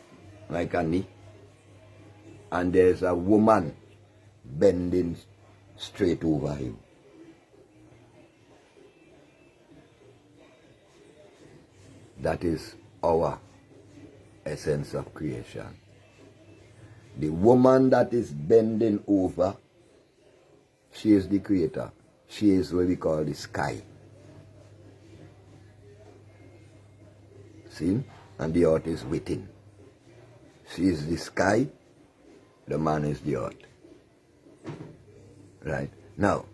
like a knee, and there's a woman bending straight over him. That is our essence of creation. The woman that is bending over, she is the creator. She is what we call the sky. See? And the earth is within. She is the sky, the man is the earth. Right? Now,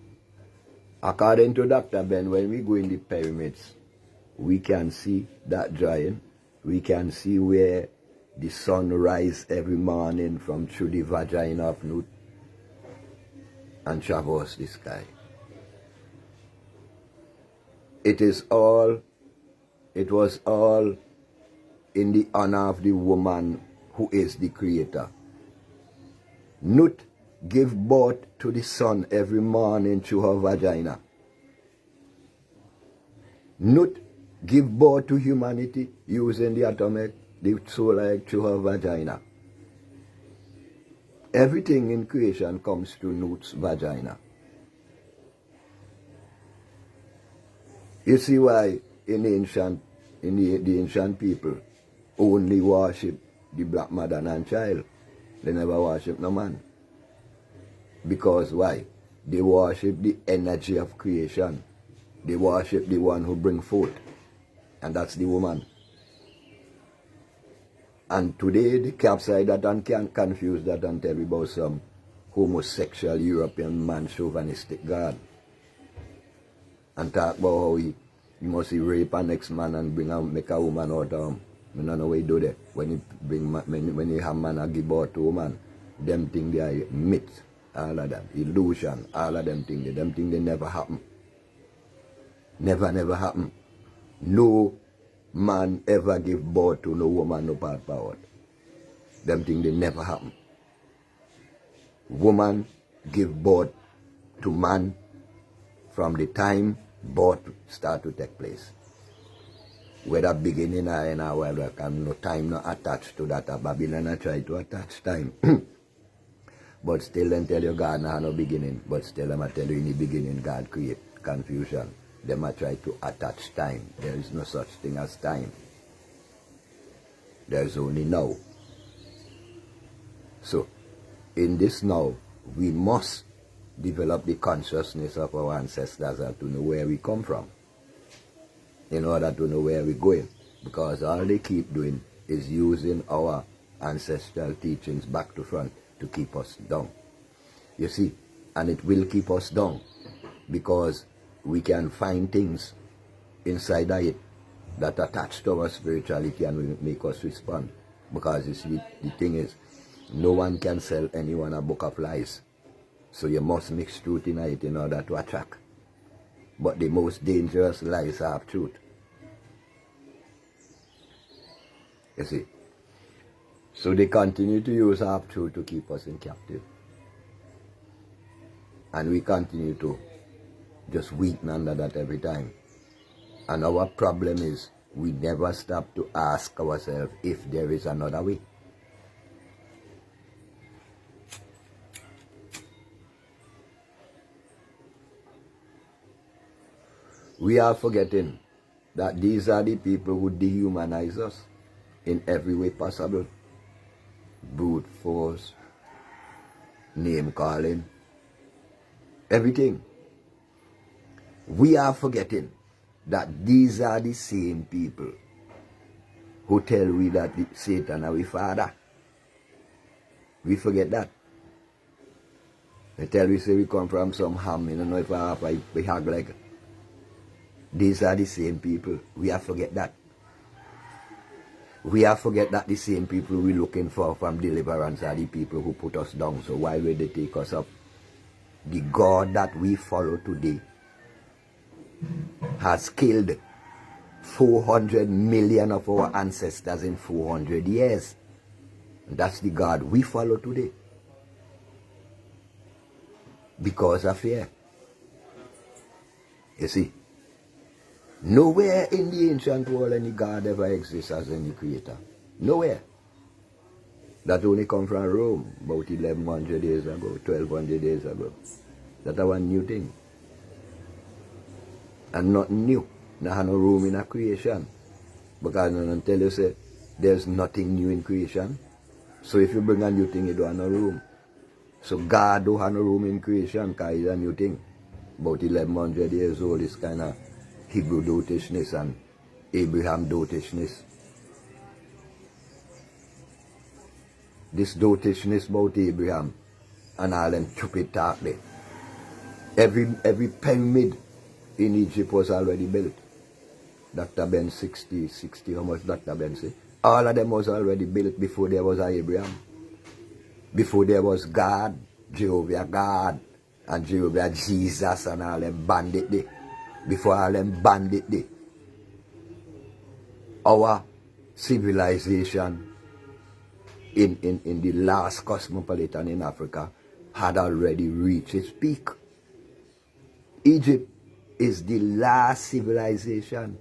according to Dr. Ben, when we go in the pyramids, we can see that giant. We can see where the sun rises every morning from through the vagina of Nut and traverse the sky. It was all in the honor of the woman who is the creator. Nut gave birth to the sun every morning through her vagina. Nut give birth to humanity using the atomic, the solar through her vagina. Everything in creation comes through Nut's vagina. You see why in the ancient people only worship the black mother and child. They never worship no man. Because why? They worship the energy of creation. They worship the one who brings forth. And that's the woman. And today they capsize that and can confuse that and tell you about some homosexual European man chauvinistic God. And talk about how he must rape an next man and make a woman out of him. I don't know what he do there. When he have man and give birth to a woman, them things they are myth, all of them, illusion, all of them things they never happen. Never happen. No man ever give birth to no woman no part power. Them things they never happen. Woman give birth to man from the time birth start to take place. Whether beginning or end or whether can no time not attached to that. Babylon try to attach time. But still then tell you God nah no beginning. But still I'm tell you in the beginning God create confusion. They might try to attach time. There is no such thing as time. There is only now. So, in this now, we must develop the consciousness of our ancestors to know where we come from, in order to know where we're going. Because all they keep doing is using our ancestral teachings back to front to keep us down. You see, and it will keep us down because we can find things inside of it that attach to our spirituality and will make us respond. Because you see, the thing is, no one can sell anyone a book of lies. So you must mix truth in it in order to attract. But the most dangerous lies are truth. You see. So they continue to use half truth to keep us in captive. And we continue to just weaken under that every time. And our problem is we never stop to ask ourselves if there is another way. We are forgetting that these are the people who dehumanize us in every way possible. Brute force, name calling, everything. We are forgetting that these are the same people who tell we that Satan is our father. We forget that. They tell we say we come from some ham, you don't know if we hug like. These are the same people. We have forget that. We have forget that the same people we're looking for from deliverance are the people who put us down. So why will they take us up? The God that we follow today has killed 400 million of our ancestors in 400 years. And that's the God we follow today. Because of fear. You see, nowhere in the ancient world any God ever exists as any creator. Nowhere. That only come from Rome about 1100 years ago, 1200 years ago. That's one new thing. And nothing new. Not no room in a creation. Because I tell you say there's nothing new in creation. So if you bring a new thing, you don't have no room. So God don't have no room in creation because it's a new thing. About 1100 years old, this kind of Hebrew dotishness and Abraham dotishness. This dotishness about Abraham and all them stupid talk there. Every pyramid in Egypt was already built. Dr. Ben 60, how much Dr. Ben say? All of them was already built before there was Abraham. Before there was God, Jehovah God, and Jehovah Jesus and all them bandit there. Before all them bandit there. Our civilization in the last cosmopolitan in Africa had already reached its peak. Egypt is the last civilization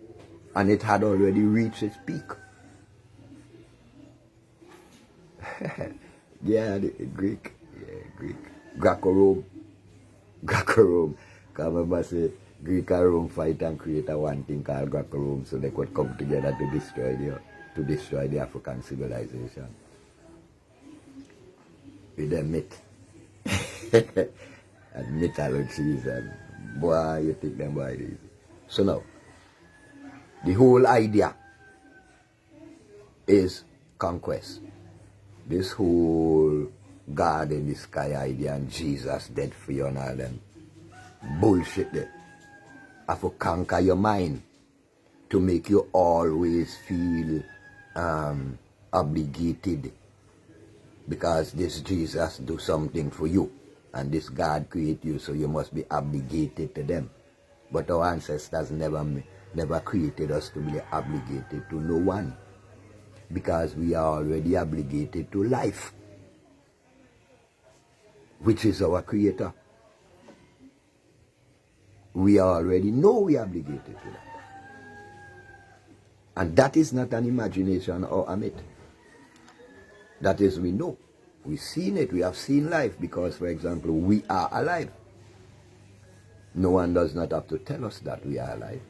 and it had already reached its peak. Yeah, the Greek. Yeah, Greek. Greco-Rome. Greco-Rome. Because I remember say Greek and Rome fight and create a one thing called Greco-Rome so they could come together to destroy the African civilization. With their myth. And mythologies and boy, you think them boy is. So now, the whole idea is conquest. This whole God in the sky idea and Jesus dead for you and all them bullshit there. Have to conquer your mind to make you always feel obligated because this Jesus do something for you and this God create you, so you must be obligated to them. But our ancestors never created us to be obligated to no one, because we are already obligated to life, which is our creator. We already know we are obligated to that. And that is not an imagination or a myth. That is, we know. We've seen it. We have seen life because, for example, we are alive. No one does not have to tell us that we are alive.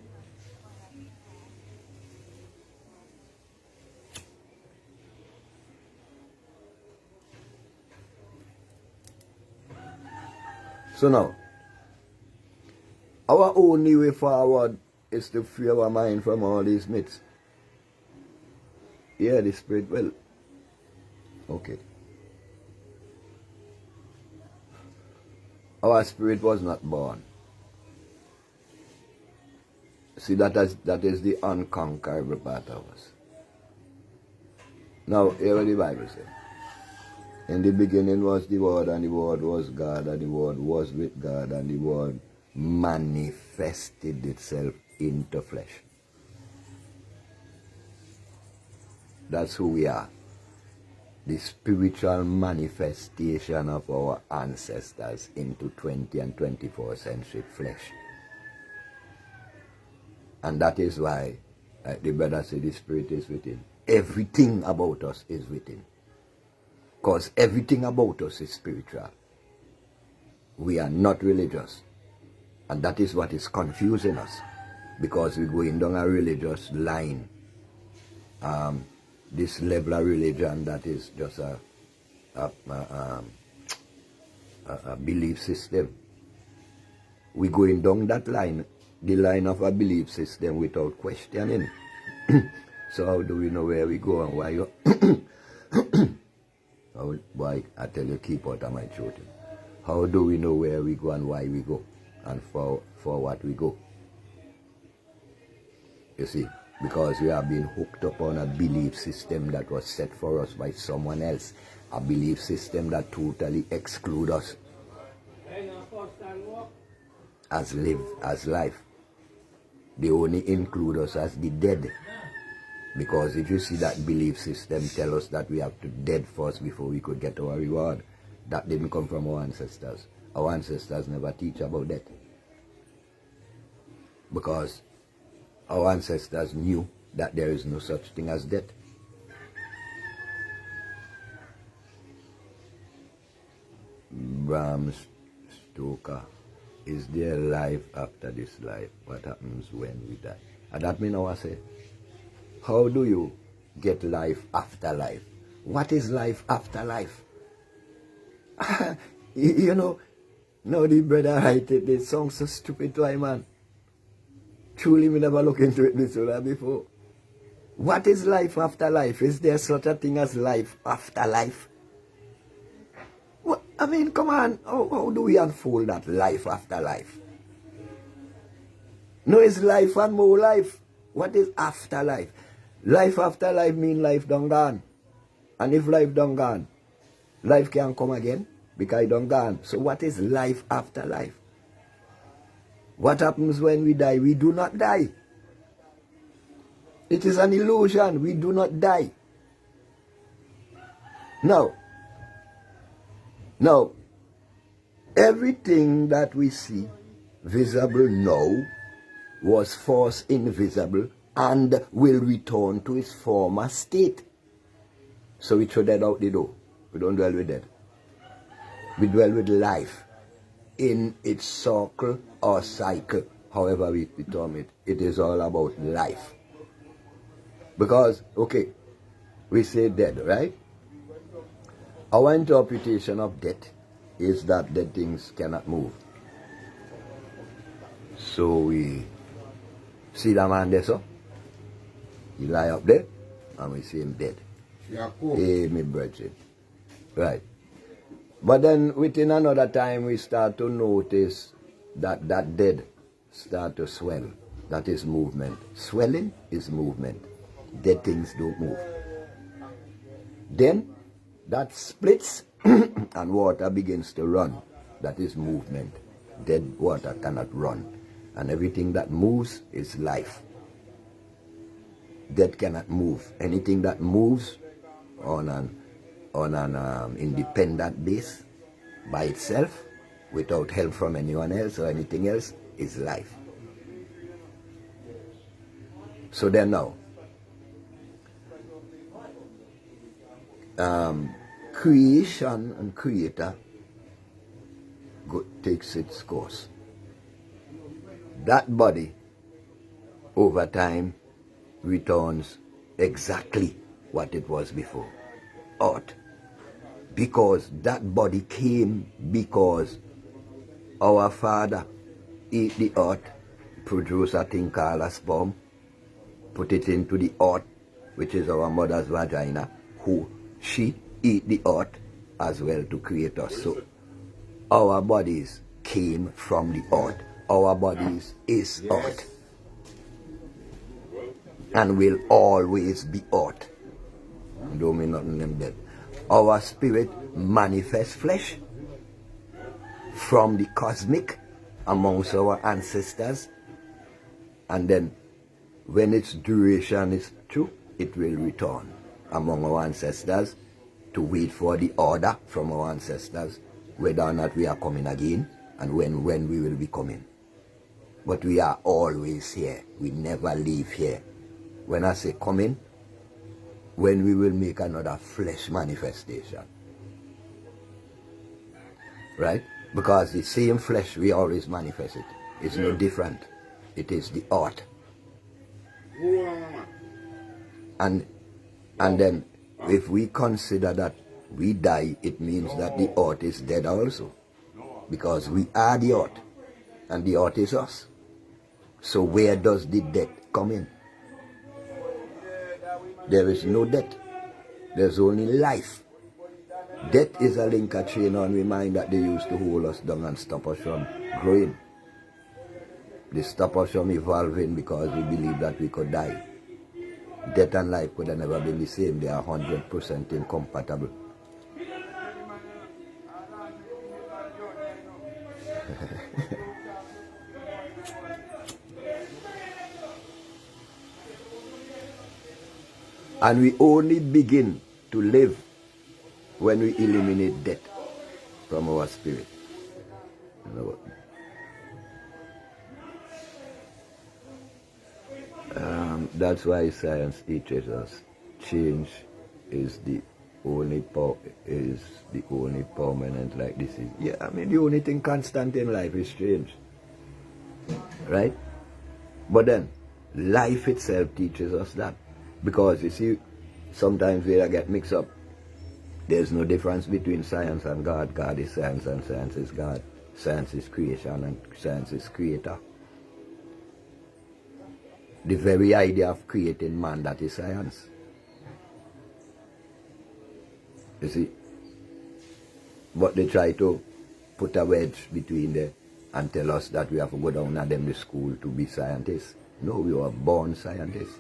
So now, our only way forward is to free our mind from all these myths. Yeah, the spirit will. Okay. Our spirit was not born. See, that is the unconquerable part of us. Now, hear what the Bible says. In the beginning was the Word, and the Word was God, and the Word was with God, and the Word manifested itself into flesh. That's who we are. The spiritual manifestation of our ancestors into 20th and 21st century flesh. And that is why, like the brother said, the Spirit is within. Everything about us is within. Because everything about us is spiritual. We are not religious. And that is what is confusing us. Because we're going down a religious line. This level of religion that is just a belief system. We're going down that line, the line of a belief system without questioning. So how do we know where we go and why you... Why, I tell you, keep out of my throat. How do we know where we go and why we go? And for what we go? You see, because we have been hooked up on a belief system that was set for us by someone else. A belief system that totally excludes us as life. They only include us as the dead. Because if you see that belief system tell us that we have to dead first before we could get our reward, that didn't come from our ancestors. Our ancestors never teach about that. Because our ancestors knew that there is no such thing as death. Bram Stoker, is there life after this life? What happens when we die? And that means I say, how do you get life after life? What is life after life? You know, now the brother write it, it sounds so stupid to I man. Truly, me never look into it this way before. What is life after life? Is there such a thing as life after life? What, I mean, come on, how do we unfold that life after life? No, it's life and more life. What is after life? Life after life means life done gone. And if life done gone, life can't come again because it done gone. So what is life after life? What happens when we die? We do not die. It is an illusion. We do not die. Now, everything that we see visible now was first invisible and will return to its former state. So we throw that out the door. We don't dwell with that. We dwell with life in its circle or cycle, however we term it. It is all about life. Because, okay, we say dead, right? Our interpretation of death is that dead things cannot move. So we see the man there, so he lie up there, and we see him dead. Hey, me brethren. Right. But then within another time, we start to notice that that dead start to swell. That is movement. Swelling is movement. Dead things don't move. Then that splits and water begins to run. That is movement. Dead water cannot run. And everything that moves is life. Dead cannot move. Anything that moves on an independent base by itself, without help from anyone else or anything else, is life. So then now, creation and creator takes its course. That body, over time, returns exactly what it was before. Earth. Because that body came because our father ate the earth, produced a thing called a sperm, put it into the earth, which is our mother's vagina, she ate the earth as well to create us. So our bodies came from the earth. Our bodies is earth. And will always be earth. don't mean nothing them dead. Our spirit manifests flesh from the cosmic amongst our ancestors, and then when its duration is through, it will return among our ancestors to wait for the order from our ancestors whether or not we are coming again and when we will be coming. But we are always here. We never leave here. When I say coming, when we will make another flesh manifestation. Right? Because the same flesh, we always manifest it. It's no different. It is the art. And then if we consider that we die, it means that the earth is dead also. Because we are the earth, and the earth is us. So where does the death come in? There is no death. There's only life. Death is a linker chain on we mind that they used to hold us down and stop us from growing. They stop us from evolving because we believe that we could die. Death and life could have never been the same. They are 100% incompatible. And we only begin to live when we eliminate death from our spirit. You know what? That's why science teaches us change is the only permanent, like this is. Yeah, I mean the only thing constant in life is change. Right? But then life itself teaches us that. Because you see, sometimes we get mixed up. There's no difference between science and God. God is science and science is God. Science is creation and science is creator. The very idea of creating man, that is science. You see? But they try to put a wedge between them and tell us that we have to go down and them to school to be scientists. No, we were born scientists.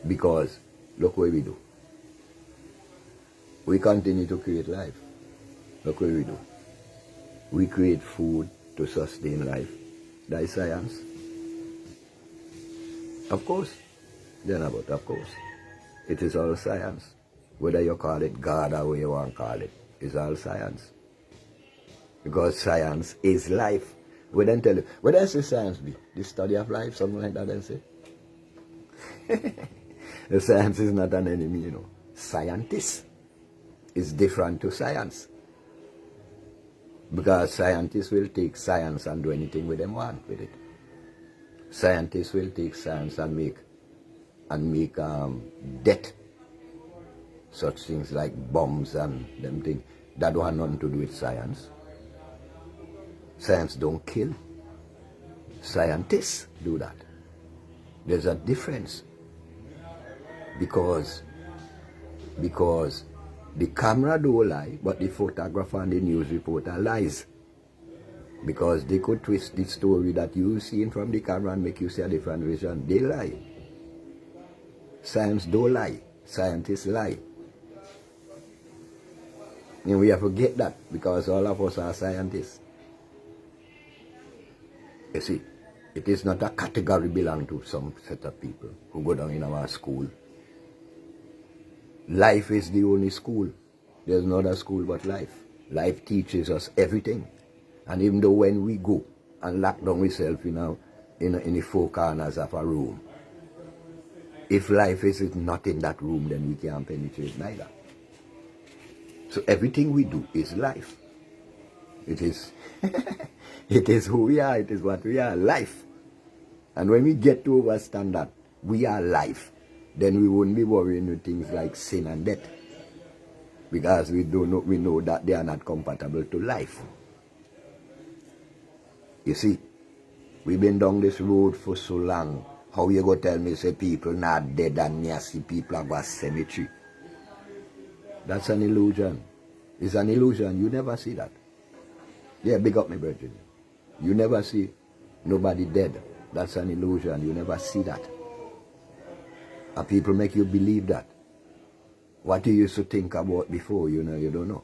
Because look what we do. We continue to create life. Look what we do. We create food to sustain life. That is science. Of course. Then about of course. It is all science. Whether you call it God or what you want to call it, it's all science. Because science is life. We then tell you, what does science be? The study of life, something like that, then say. The science is not an enemy, you know. Scientists is different to science. Because scientists will take science and do anything with them want with it. Scientists will take science and make death. Such things like bombs and them things. That don't have nothing to do with science. Science don't kill. Scientists do that. There's a difference. Because the camera don't lie, but the photographer and the news reporter lies. Because they could twist the story that you seen from the camera and make you see a different vision. They lie. Science don't lie. Scientists lie. And we have to get that because all of us are scientists. You see, it is not a category belong to some set of people who go down in our school. Life is the only school. There's no other school but life. Life teaches us everything. And even though when we go and lock down ourselves in the four corners of a room, if life is not in that room, then we can't penetrate neither. So everything we do is life. It is it is who we are, it is what we are, life. And when we get to understand that we are life, then we won't be worrying with things like sin and death. Because we know that they are not compatible to life. You see, we've been down this road for so long. How you go tell me say people not dead and you see people have a cemetery? That's an illusion. It's an illusion. You never see that. Yeah, big up me, brethren. You never see nobody dead. That's an illusion. You never see that. And people make you believe that. What you used to think about before, you know, you don't know.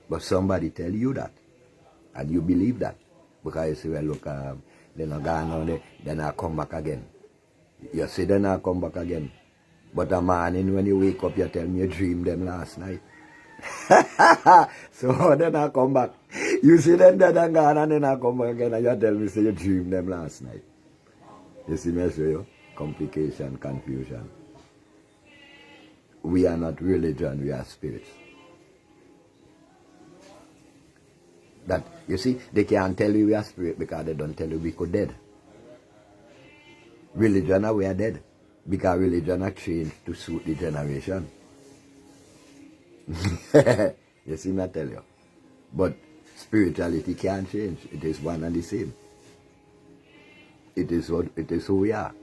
But somebody tell you that. And you believe that. Because you say, well, look, they're not gone on, then I come back again. You say, then I come back again. But a morning when you wake up, you tell me you dreamed them last night. So then I come back. You see them dead and gone, and then I come back again and you tell me say you dreamed them last night. You see me show you? Complication, confusion. We are not religion, we are spirits. That, you see, they can't tell you we are spirit because they don't tell you we could dead. Religion, we are dead. Because religion has changed to suit the generation. You see me, I tell you. But spirituality can't change. It is one and the same. It is who we are.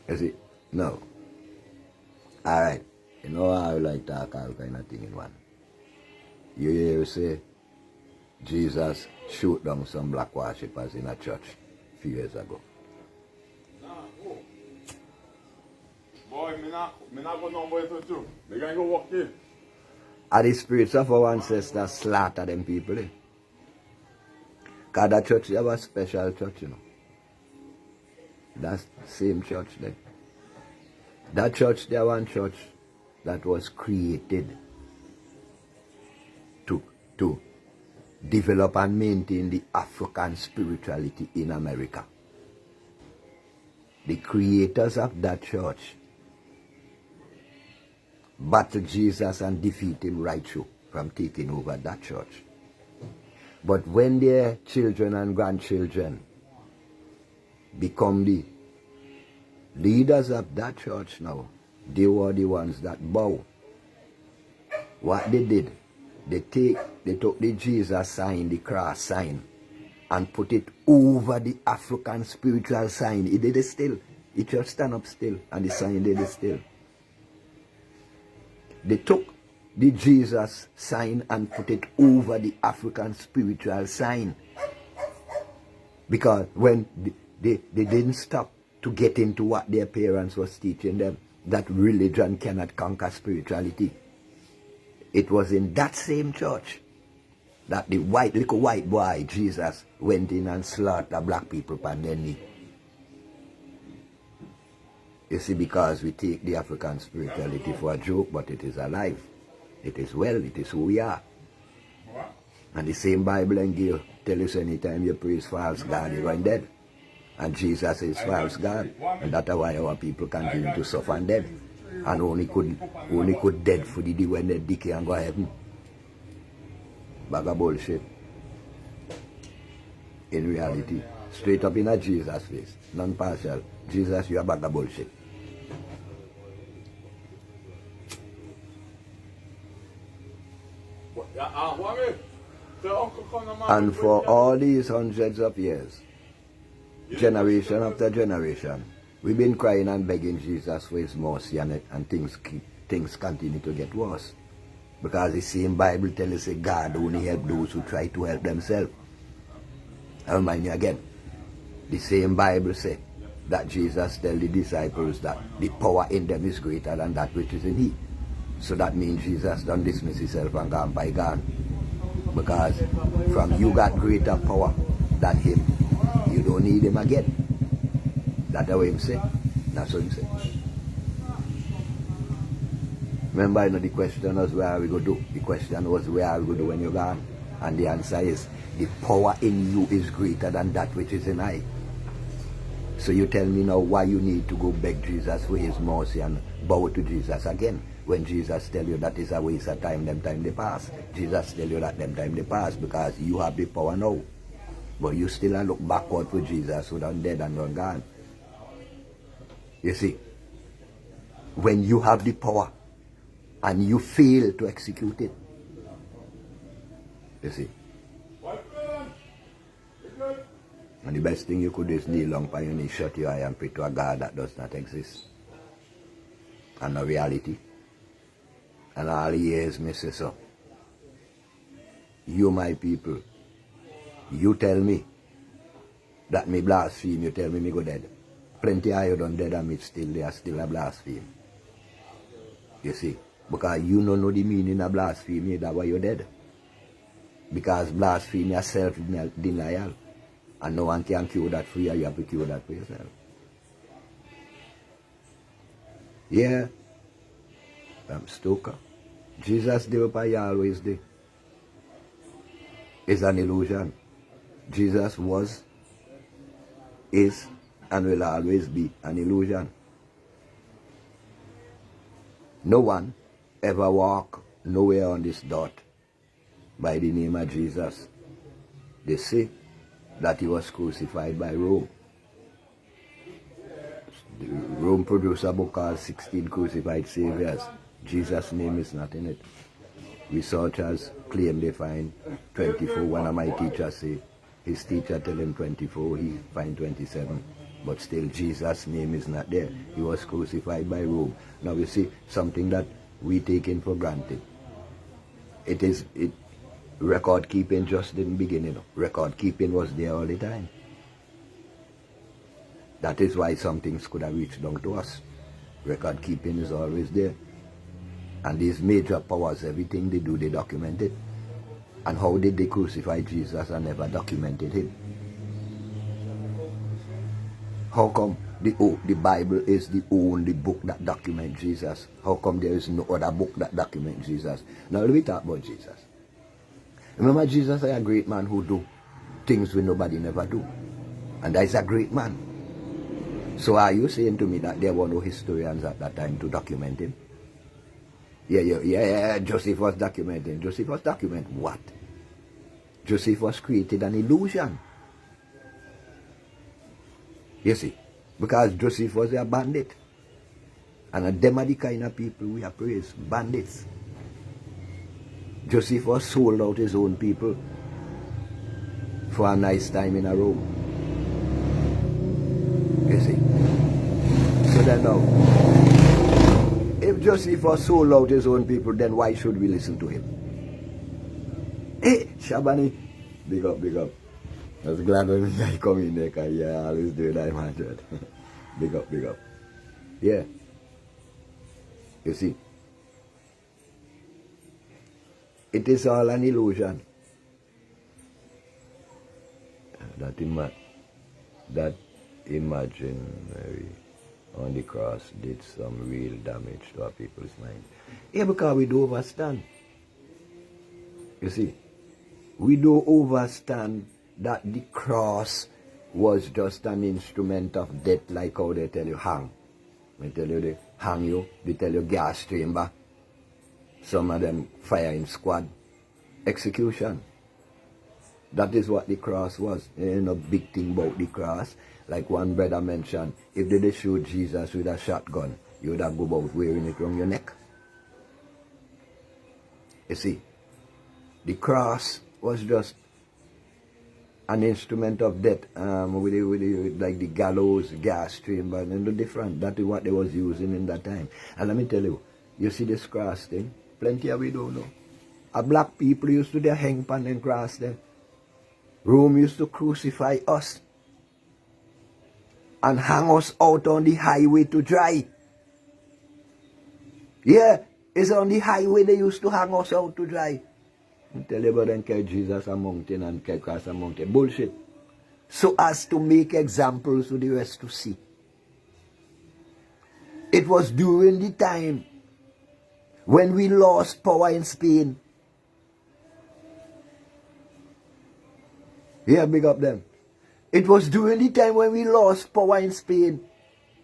You see? No. Alright. You know how I like to talk all kind of thing in one. You hear you say, Jesus shoot down some black worshippers in a church a few years ago. Boy, me not go nowhere to do. They gonna go walk in. And the spirits of our ancestors slaughter them people. Because that church, they have a special church, you know. That's the same church there. That church, they have one church that was created to develop and maintain the African spirituality in America. The creators of that church battled Jesus and defeat him right through from taking over that church. But when their children and grandchildren become the leaders of that church now, they were the ones that bow. What they did, they took the Jesus sign, the cross sign, and put it over the African spiritual sign. It did it still. The church stand up still, and the sign did it still. They took the Jesus sign and put it over the African spiritual sign. Because when they didn't stop to get into what their parents was teaching them, that religion cannot conquer spirituality. It was in that same church that the little white boy, Jesus, went in and slaughtered black people upon their knee. You see, because we take the African spirituality for a joke, but it is alive. It is well, it is who we are. And the same Bible and give tell us anytime you praise false God, you're going dead. And Jesus is false God. And that's why our people continue to suffer and dead. And only could dead for the day when they decay and go to heaven. Bag of bullshit. In reality, straight up in a Jesus face, non-partial. Jesus, you are bag of bullshit. And for all these hundreds of years, generation after generation, we've been crying and begging Jesus for his mercy, and things continue to get worse. Because the same Bible tells us that God only helps those who try to help themselves. I remind you again, the same Bible says that Jesus tells the disciples that the power in them is greater than that which is in he. So that means Jesus don't dismiss himself and gone by God. Because from you got greater power than him, you don't need him again. That's what him say. That's what him say. Remember, you know, the question was where are we going to do? The question was where are we going to do when you're gone? And the answer is the power in you is greater than that which is in I. So you tell me now why you need to go beg Jesus for his mercy and bow to Jesus again. When Jesus tell you that is a waste of time, them time they pass. Jesus tell you that them time they pass because you have the power now. But you still look backward for Jesus who done dead and done gone. You see, when you have the power and you fail to execute it, you see. And the best thing you could do is kneel down by your knees, shut your eye and pray to a God that does not exist. And a reality. And all the years, me say so. You, my people, you tell me that me blaspheme, you tell me go dead. plenty of you done dead and it still they are still a blaspheme. You see? Because you don't know the meaning of blasphemy, that's why you're dead. Because blasphemy is self-denial. And no one can cure that for you, you have to cure that for yourself. Yeah. Stoker. Jesus did what he always did. It's an illusion. Jesus was, is, and will always be an illusion. No one ever walk nowhere on this dot by the name of Jesus. They say that he was crucified by Rome. Rome produced a book called 16 Crucified Saviors. Jesus' name is not in it. Researchers claim they find 24. One of my teachers say his teacher tell him 24, he find 27. But still Jesus' name is not there. He was crucified by Rome. Now you see something that we taken for granted. Record keeping just didn't begin, you know. Record keeping was there all the time. That is why some things could have reached down to us. Record keeping is always there. And these major powers, everything they do, they document it. And how did they crucify Jesus and never documented him? How come the Bible is the only book that documents Jesus? How come there is no other book that documents Jesus? Now let me talk about Jesus. Remember, Jesus is a great man who do things when nobody never do. And that is a great man. So are you saying to me that there were no historians at that time to document him? Yeah, Joseph was documenting. Joseph was documenting what? Joseph was created an illusion. You see, because Joseph was a bandit. And them are the kind of people we appraise, bandits. Joseph was sold out his own people for a nice time in a Rome. You see. So then now, if Joseph was sold out his own people, then why should we listen to him? Hey, Shabani, big up. I was glad when I come in there, because I always do that, man. Big up. Yeah. You see, it is all an illusion. That imaginary on the cross did some real damage to our people's mind. Yeah, because we do understand. You see, we do understand that the cross was just an instrument of death, like how they tell you hang. They tell you they hang you, they tell you gas chamber. Some of them firing squad. Execution. That is what the cross was. There ain't no big thing about the cross. Like one brother mentioned, if they shoot Jesus with a shotgun, you would have go about wearing it around your neck. You see, the cross was just an instrument of death, with like the gallows, gas chamber, and the different. That is what they was using in that time. And let me tell you, you see this cross thing? Plenty of we don't know. A black people used to their hang pan and cross them. Rome used to crucify us and hang us out on the highway to dry. Yeah, it's on the highway they used to hang us out to dry. And tell you about them carry Jesus a mountain and carry cross a mountain. Bullshit. So as to make examples for the rest to see. It was during the time when we lost power in Spain. Yeah, big up them. It was during the time when we lost power in Spain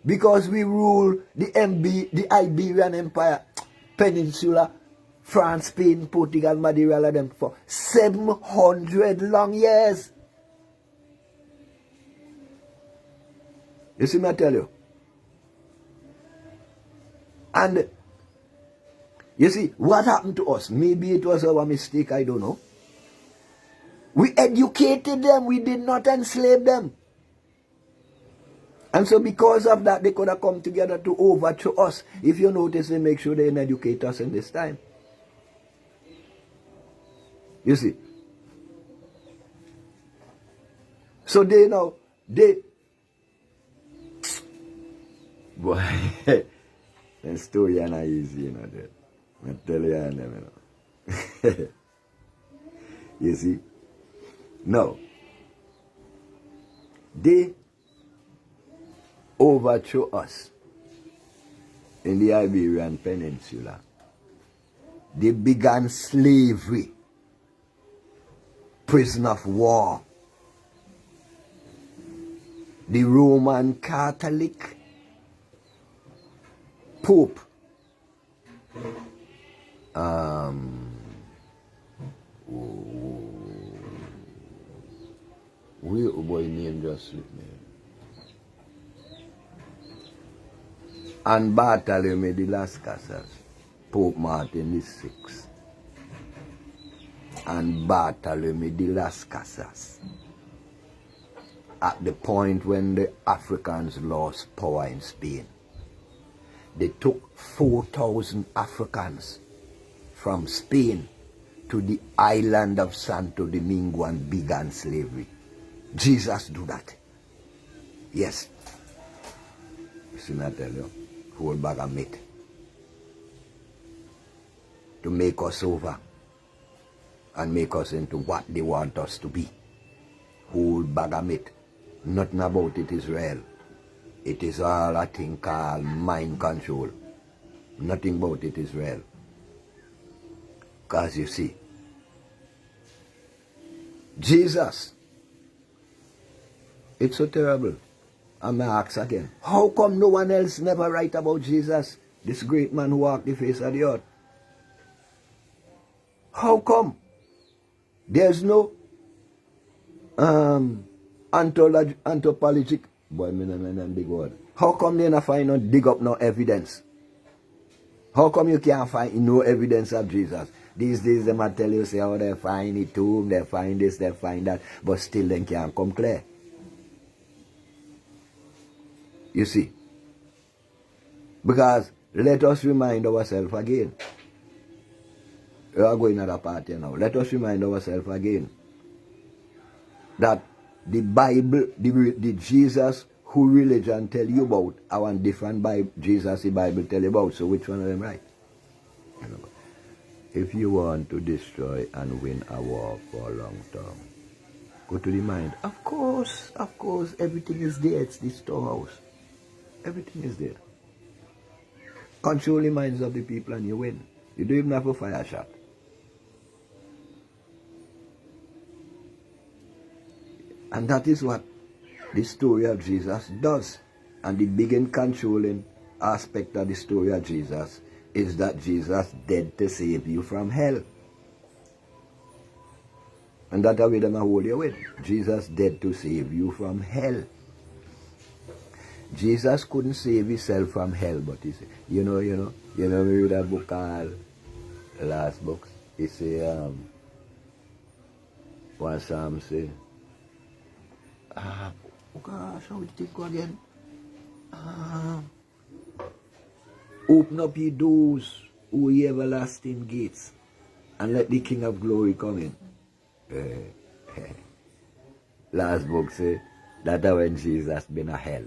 because we ruled the Iberian Empire, Peninsula, France, Spain, Portugal, Madeira, all of them for 700 long years. You see me I tell you? And you see, what happened to us? Maybe it was our mistake, I don't know. We educated them, we did not enslave them. And so because of that, they could have come together to overthrow us. If you notice, they make sure they educate us in this time. You see. So Boy, the story is not easy, you know that. I tell you, I never know. You see? Now, they overthrew us in the Iberian Peninsula. They began slavery, prison of war. The Roman Catholic Pope where boy name just slipped me. And Bartholomew de las Casas, Pope Martin the Sixth, and Bartholomew de las Casas, at the point when the Africans lost power in Spain, they took 4,000 Africans from Spain to the island of Santo Domingo and began slavery. Jesus do that. Yes. See, I tell you, whole bag of meat to make us over and make us into what they want us to be. Whole bag of meat. Nothing about it is real. It is all a thing called mind control. Nothing about it is real. Because you see, Jesus, it's so terrible. I'm going to ask again, how come no one else never write about Jesus, this great man who walked the face of the earth? How come there's no anthropologic, boy, big word. How come they not find no dig up no evidence? How come you can't find no evidence of Jesus? These days they might tell you, say, how they find the tomb, they find this, they find that, but still they can't come clear. You see? Because let us remind ourselves again. We are going at a party now. Let us remind ourselves again that the Bible, the Jesus who religion tell you about, I want different Jesus the Bible tell you about. So which one of them right? If you want to destroy and win a war for a long term, go to the mind. Of course, everything is there. It's the storehouse. Everything is there. Control the minds of the people and you win. You don't even have a fire shot. And that is what the story of Jesus does. And the big and controlling aspect of the story of Jesus is that Jesus dead to save you from hell. And that's the way them hold you with. Jesus dead to save you from hell. Jesus couldn't save himself from hell, but he said, you know, we read a book called Last Books. He say, one psalm say, oh gosh, how did it go again? Open up ye doors, O ye everlasting gates, and let the King of glory come in. Last book say, that when Jesus been a hell.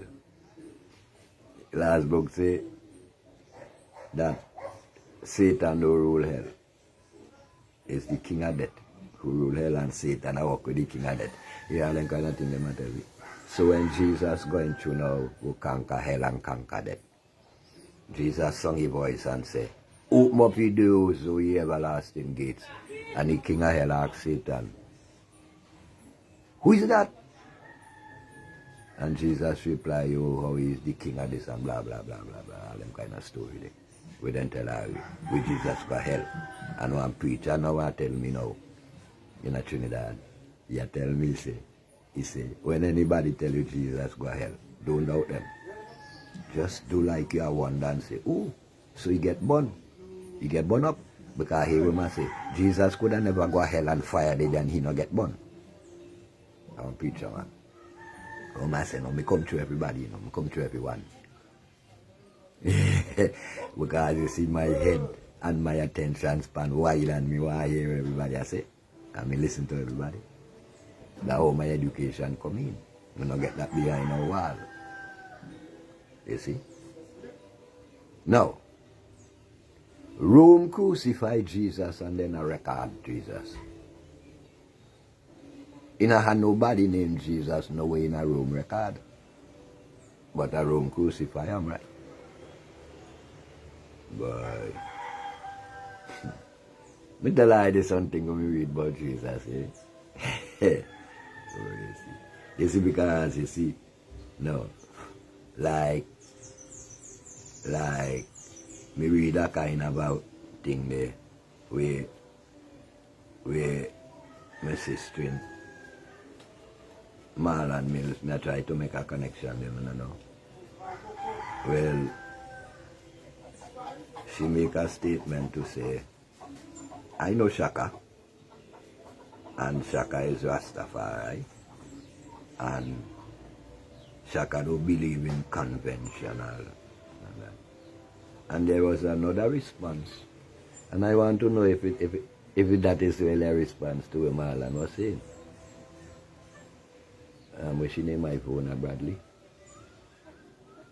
Last book say, that Satan don't rule hell. It's the king of death who rule hell, and Satan I walk with the king of death. Yeah, them kind of thing they matter with. So when Jesus going through now, who conquer hell and conquer death, Jesus sung his voice and say, open up your doors, O ye everlasting gates. And the king of hell asked Satan, who is that? And Jesus replied, oh, how he is the king of this and blah, blah, blah, blah, blah. All them kind of story there. We then tell her, we Jesus go hell. And one preacher now tell me now, in Trinidad, he tell me, he say, when anybody tell you Jesus go hell, don't doubt them. Just do like you are wonder and say, oh, so you get born. You get born up. Because he will say, Jesus could have never go hell and fire dead and he not get born. I'm a preacher, man. I say, no, me come to everybody, me come to everyone. Because you see my head and my attention span wild and me want to hear everybody I say. And me listen to everybody. That's how my education come in. Me not get that behind a wall. You see? Now, Rome crucified Jesus and then a record Jesus. In a hand nobody named Jesus no way in a Rome record. But a Rome crucify him, right? Boy. Me tell you something when we read about Jesus, eh? You see, because you see, no, like me read a kind about thing there where my sister in Marlon Mills, I try to make a connection them, you know. Well, she make a statement to say, I know Shaka, and Shaka is Rastafari, and Shaka don't believe in conventional. And there was another response, and I want to know if that is really a response to what Marlon was saying. Which she named my phone Bradley.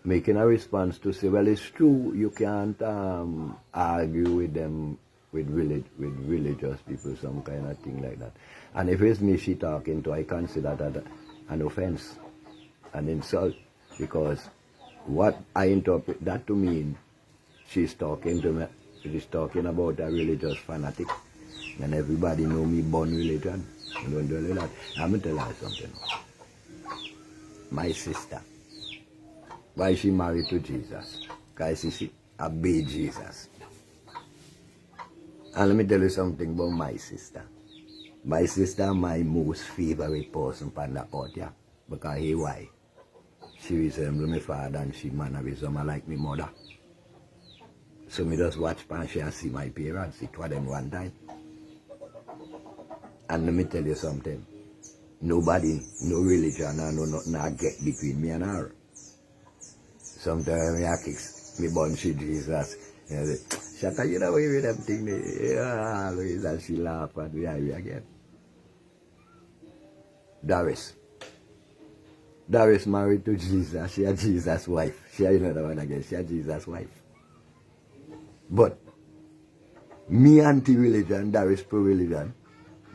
Making a response to say, well, it's true, you can't argue with them, with religious people, some kind of thing like that. And if it's me she talking to, I consider that an offense, an insult, because what I interpret that to mean, she's talking to me, she's talking about a religious fanatic, and everybody know me born religion. I don't do that. I'm going to tell you something. My sister, why she married to Jesus? Because she obeyed Jesus. And let me tell you something about my sister. My sister, my most favorite person on the earth, yeah. Because hey, why? She resembles my father and she mannerism like my mother. So me just watch Panshi and see my parents. It was them one time. And let me tell you something. Nobody, no religion, no nothing I get between me and her. Sometimes I kick me bunchy Jesus. You know, Shaka, you know, with them thing, yeah, always, and she laugh at me again. Doris married to Jesus. She a Jesus' wife. She a another one again. She a Jesus' wife. But me anti-religion, Doris pro-religion,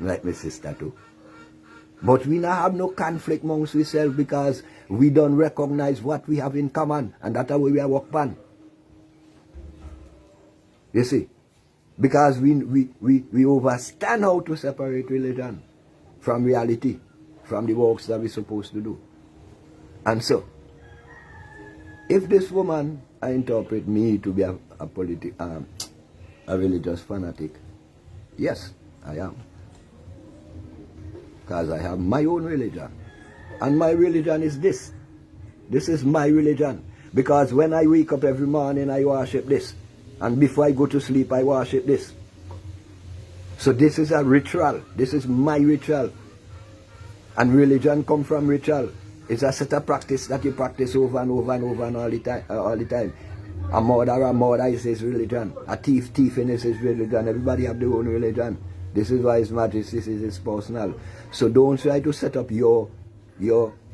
like my sister too. But we not have no conflict amongst ourselves because we don't recognize what we have in common, and that's how we are work on. You see? Because we overstand how to separate religion from reality, from the works that we're supposed to do. And so, if this woman, I interpret me to be a religious fanatic, yes, I am. Because I have my own religion. And my religion is this. This is my religion. Because when I wake up every morning, I worship this. And before I go to sleep, I worship this. So this is a ritual. This is my ritual. And religion comes from ritual. It's a set of practice that you practice over and over and over and all the time. A murder is his religion. A thieving is his religion. Everybody have their own religion. This is why His Majesty says it's personal. So don't try to set up your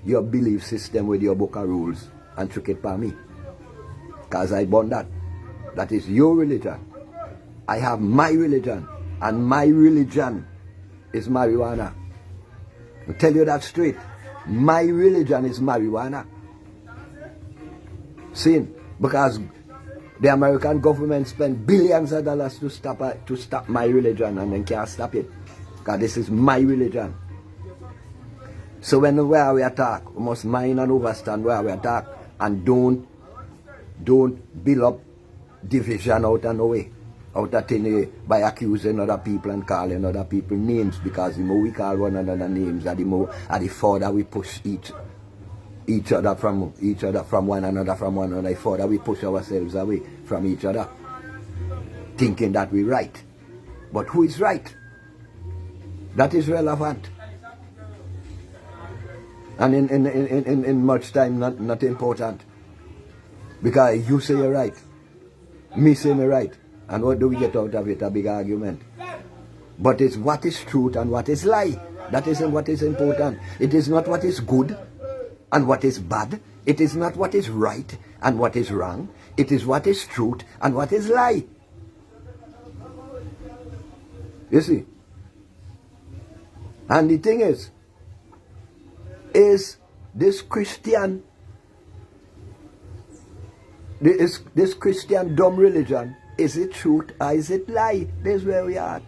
belief system with your book of rules and trick it by me. Because I born that. That is your religion. I have my religion. And my religion is marijuana. I'll tell you that straight. My religion is marijuana. See? Because the American government spent billions of dollars to stop my religion, and then can't stop it. Because this is my religion. So where we attack, we must mind and understand where we attack, and don't build up division out and away. Out of thin by accusing other people and calling other people names, because the more we call one another names, the further we push each other from one another, the further we push ourselves away from each other, thinking that we're right. But who is right? That is relevant. And in much time, not important. Because you say you're right, me say me right. And what do we get out of it? A big argument. But it's what is truth and what is lie. That isn't what is important. It is not what is good and what is bad. It is not what is right and what is wrong. It is what is truth and what is lie. You see? And the thing is this Christian, this Christian dumb religion, is it truth or is it lie? That's where we are at.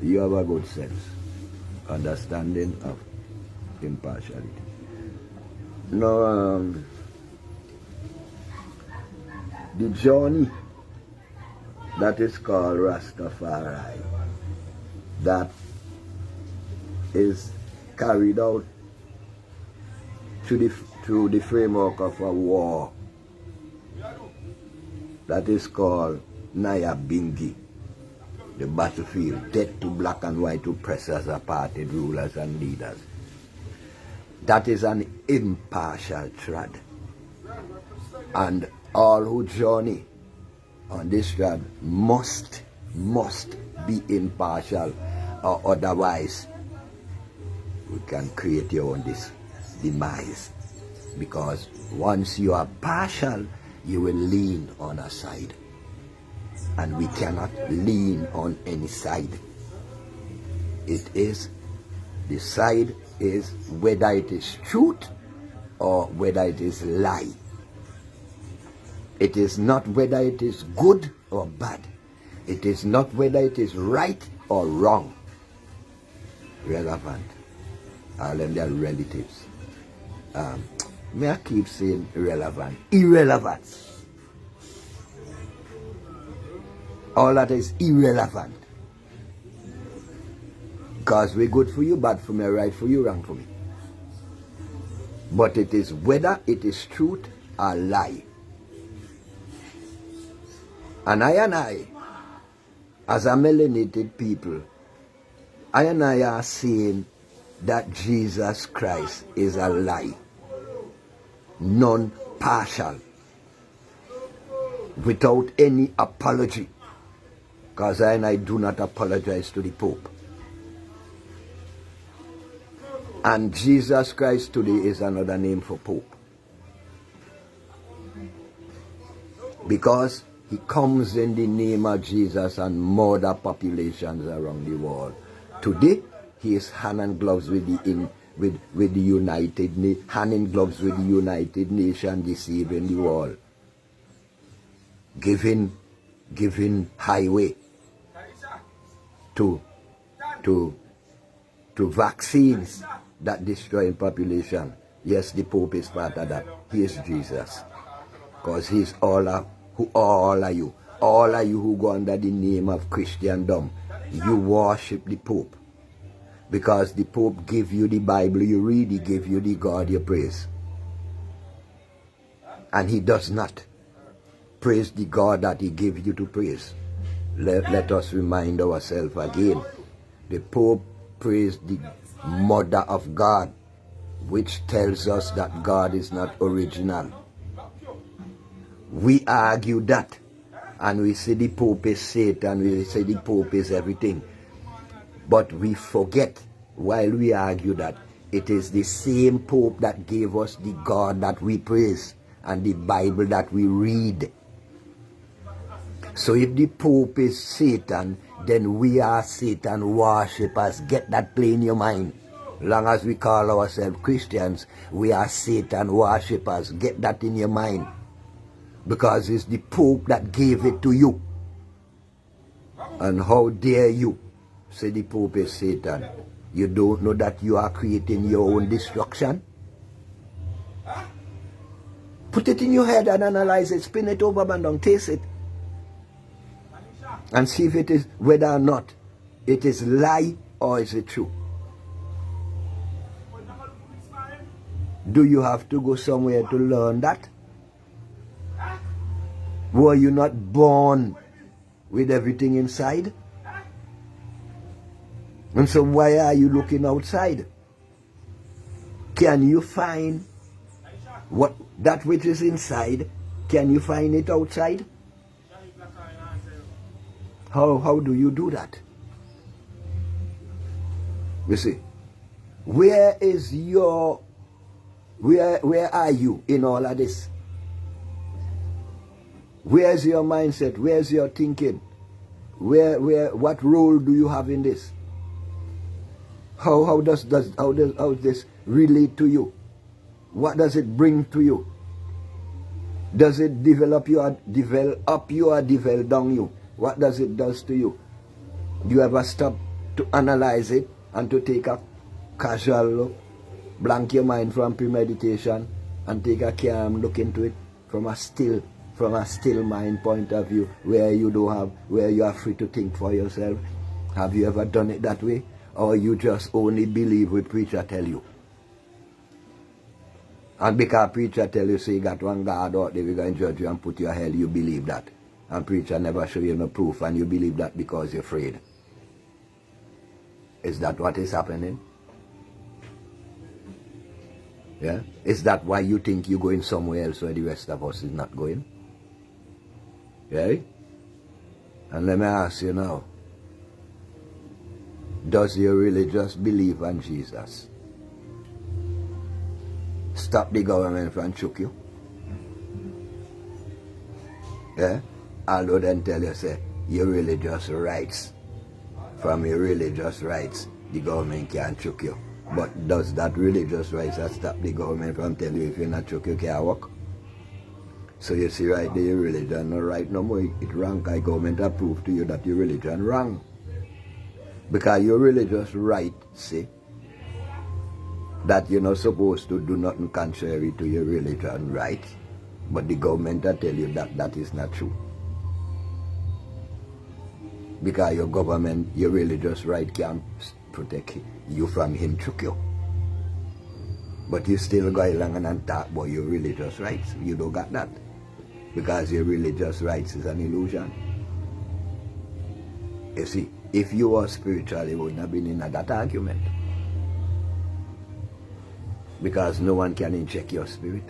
You have a good sense, understanding of impartiality. Now, the journey that is called Rastafari, that is carried out through the framework of a war that is called Naya Bingi, the battlefield, death to black and white oppressors, apartheid rulers and leaders. That is an impartial trad. And all who journey on this trad must be impartial, or otherwise we can create your own demise. Because once you are partial, you will lean on a side. And we cannot lean on any side. The side is whether it is truth or whether it is lie. It is not whether it is good or bad. It is not whether it is right or wrong. Relevant. All them they are relatives. May I keep saying relevant? Irrelevant. All that is irrelevant. Because we're good for you, bad for me, right for you, wrong for me. But it is whether it is truth or lie. And I, as a melanated people, I are saying that Jesus Christ is a lie. Non-partial. Without any apology. Because I do not apologize to the Pope. And Jesus Christ today is another name for Pope. Because he comes in the name of Jesus and murder populations around the world. Today, he is hand in gloves with the United Nations, deceiving the world. Giving highway to vaccines that destroy population. Yes, the Pope is part of that. He is Jesus. Because he's all of you. All of you who go under the name of Christendom, you worship the Pope. Because the Pope give you the Bible you read, he give you the God you praise. And he does not praise the God that he gave you to praise. Let us remind ourselves again. The Pope praised the Mother of God, which tells us that God is not original. We argue that, and we say the Pope is Satan, we say the Pope is everything. But we forget, while we argue that, it is the same Pope that gave us the God that we praise and the Bible that we read. So if the Pope is Satan, then we are Satan worshippers. Get that plain in your mind. Long as we call ourselves Christians, we are Satan worshippers. Get that in your mind. Because it's the Pope that gave it to you. And how dare you say the Pope is Satan? You don't know that you are creating your own destruction? Put it in your head and analyze it. Spin it over and down. Taste it. And see if it is, whether or not it is lie or is it true. Do you have to go somewhere to learn that? Were you not born with everything inside? And so why are you looking outside? Can you find that which is inside? Can you find it outside? How do you do that? You see, where is your Where are you in all of this? Where's your mindset? Where's your thinking? What role do you have in this? How does this relate to you? What does it bring to you? Does it develop you or develop down you? What does it does to you? Do you ever stop to analyze it and to take a casual look, blank your mind from premeditation and take a calm look into it from a still mind point of view, where you are free to think for yourself? Have you ever done it that way? Or you just only believe what preacher tell you? And because preacher tell you, say you got one God out there, we're going to judge you and put you to hell, you believe that. And preacher never show you no proof, and you believe that because you're afraid. Is that what is happening? Yeah? Is that why you think you're going somewhere else where the rest of us is not going? Yeah? And let me ask you now, does you really just believe in Jesus? Stop the government from choke you? Yeah? Although then tell you, say, your religious rights, from your religious rights, the government can't choke you. But does that religious rights that stop the government from telling you if you're not choke, you can't work? So you see right there, your religion not right no more. It wrong, because government approve to you that your religion wrong. Because your religious right say that you're not supposed to do nothing contrary to your religion right, but the government will tell you that that is not true. Because your government, your religious right can't protect you from him choke you. But you still go along and talk about your religious rights. You don't got that. Because your religious rights is an illusion. You see, if you were spiritual, you wouldn't have been in that argument. Because no one can inject your spirit.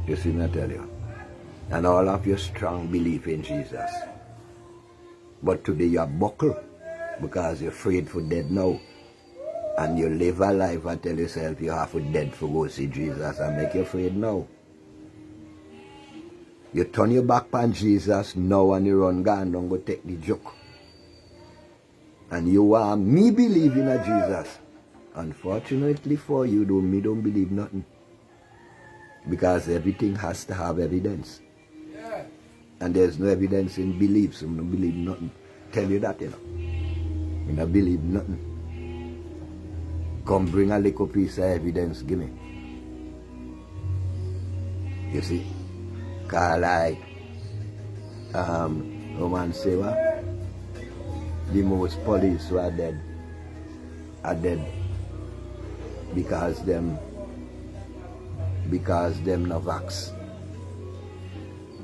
You see me I tell you. And all of your strong belief in Jesus. But today you are buckle because you're afraid for dead now. And you live a life and tell yourself you have to dead for go see Jesus and make you afraid now. You turn your back on Jesus now and you run gone, don't go take the joke. And you want me believe in a Jesus. Unfortunately for you, me don't believe nothing. Because everything has to have evidence. Yeah. And there's no evidence in belief, so I don't believe nothing. Tell you that, you know. I don't believe nothing. Come bring a little piece of evidence, give me. You see? Cause like, Roman say what? The most police who are dead because them no vax.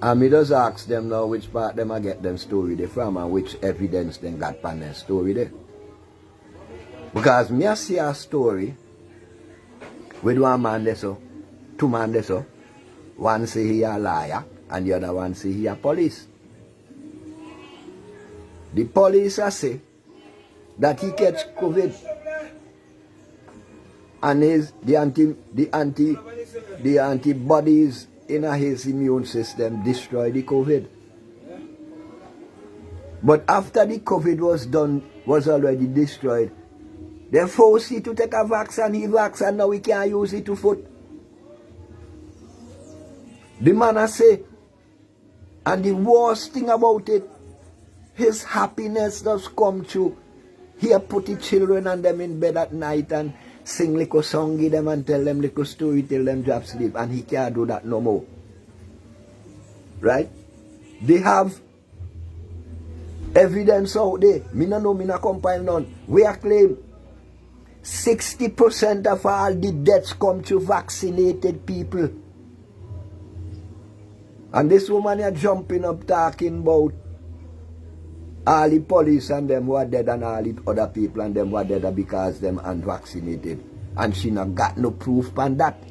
And me just ask them now which part them I get them story they from and which evidence them got pan their story there. Because me I see a story with one man there so, two man there so, one say he a liar and the other one say he a police. The police say that he catch COVID and the antibodies in his immune system destroy the COVID. But after the COVID was already destroyed, they forced him to take a vaccine, he vaccine, now we can't use it to foot. The man say, and the worst thing about it, his happiness does come true. He put the children and them in bed at night and sing little song, give them and tell them little story till them drop sleep, and he can't do that no more. Right? They have evidence out there. Me no know, me no compile none. We are claim 60% of all the deaths come to vaccinated people. And this woman is jumping up talking about all the police and them who are dead and all the other people and them who are dead because them unvaccinated. And she not got no proof on that.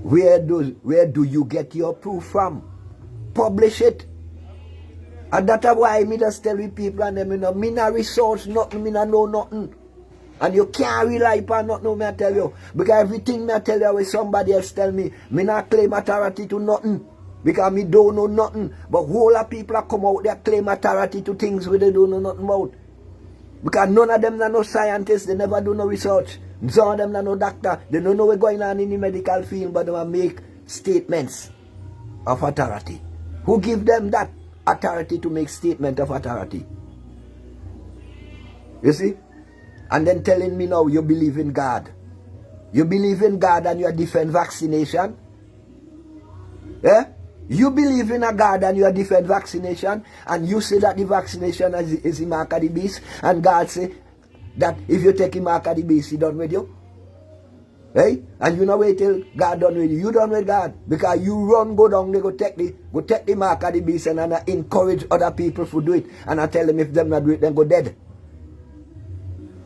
Where do you get your proof from? Publish it. And that's why me just tell you people and them, me no resource nothing, me no know nothing. And you can't rely upon nothing, me I tell you. Because everything me I tell you, somebody else tell me not claim authority to nothing. Because me don't know nothing. But whole of people are come out there claim authority to things where they don't know nothing about. Because none of them are no scientists, they never do no research. Some of them are no doctor, they don't know what's going on in the medical field, but they will make statements of authority. Who give them that authority to make statement of authority? You see? And then telling me now you believe in God. You believe in God and you defend vaccination? Yeah? You believe in a God and you defend vaccination, and you say that the vaccination is the mark of the beast, and God say that if you take the mark of the beast, he done with you. Hey? And you know wait till God done with you. You done with God. Because you run, go down, they go take the mark of the beast, and I encourage other people to do it. And I tell them if them not do it, then go dead.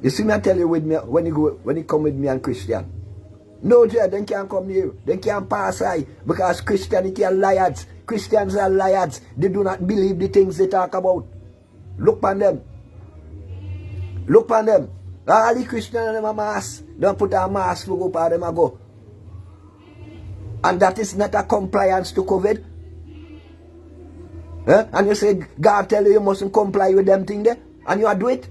You see me I tell you with me when you come with me and Christian. No, Jay, they can't come here. They can't pass by because Christianity are liars. Christians are liars. They do not believe the things they talk about. Look on them. Look on them. All the Christians in a mask. Don't put a mask for go for them and go. And that is not a compliance to COVID. Eh? And you say God tell you mustn't comply with them thing there. And you are do it.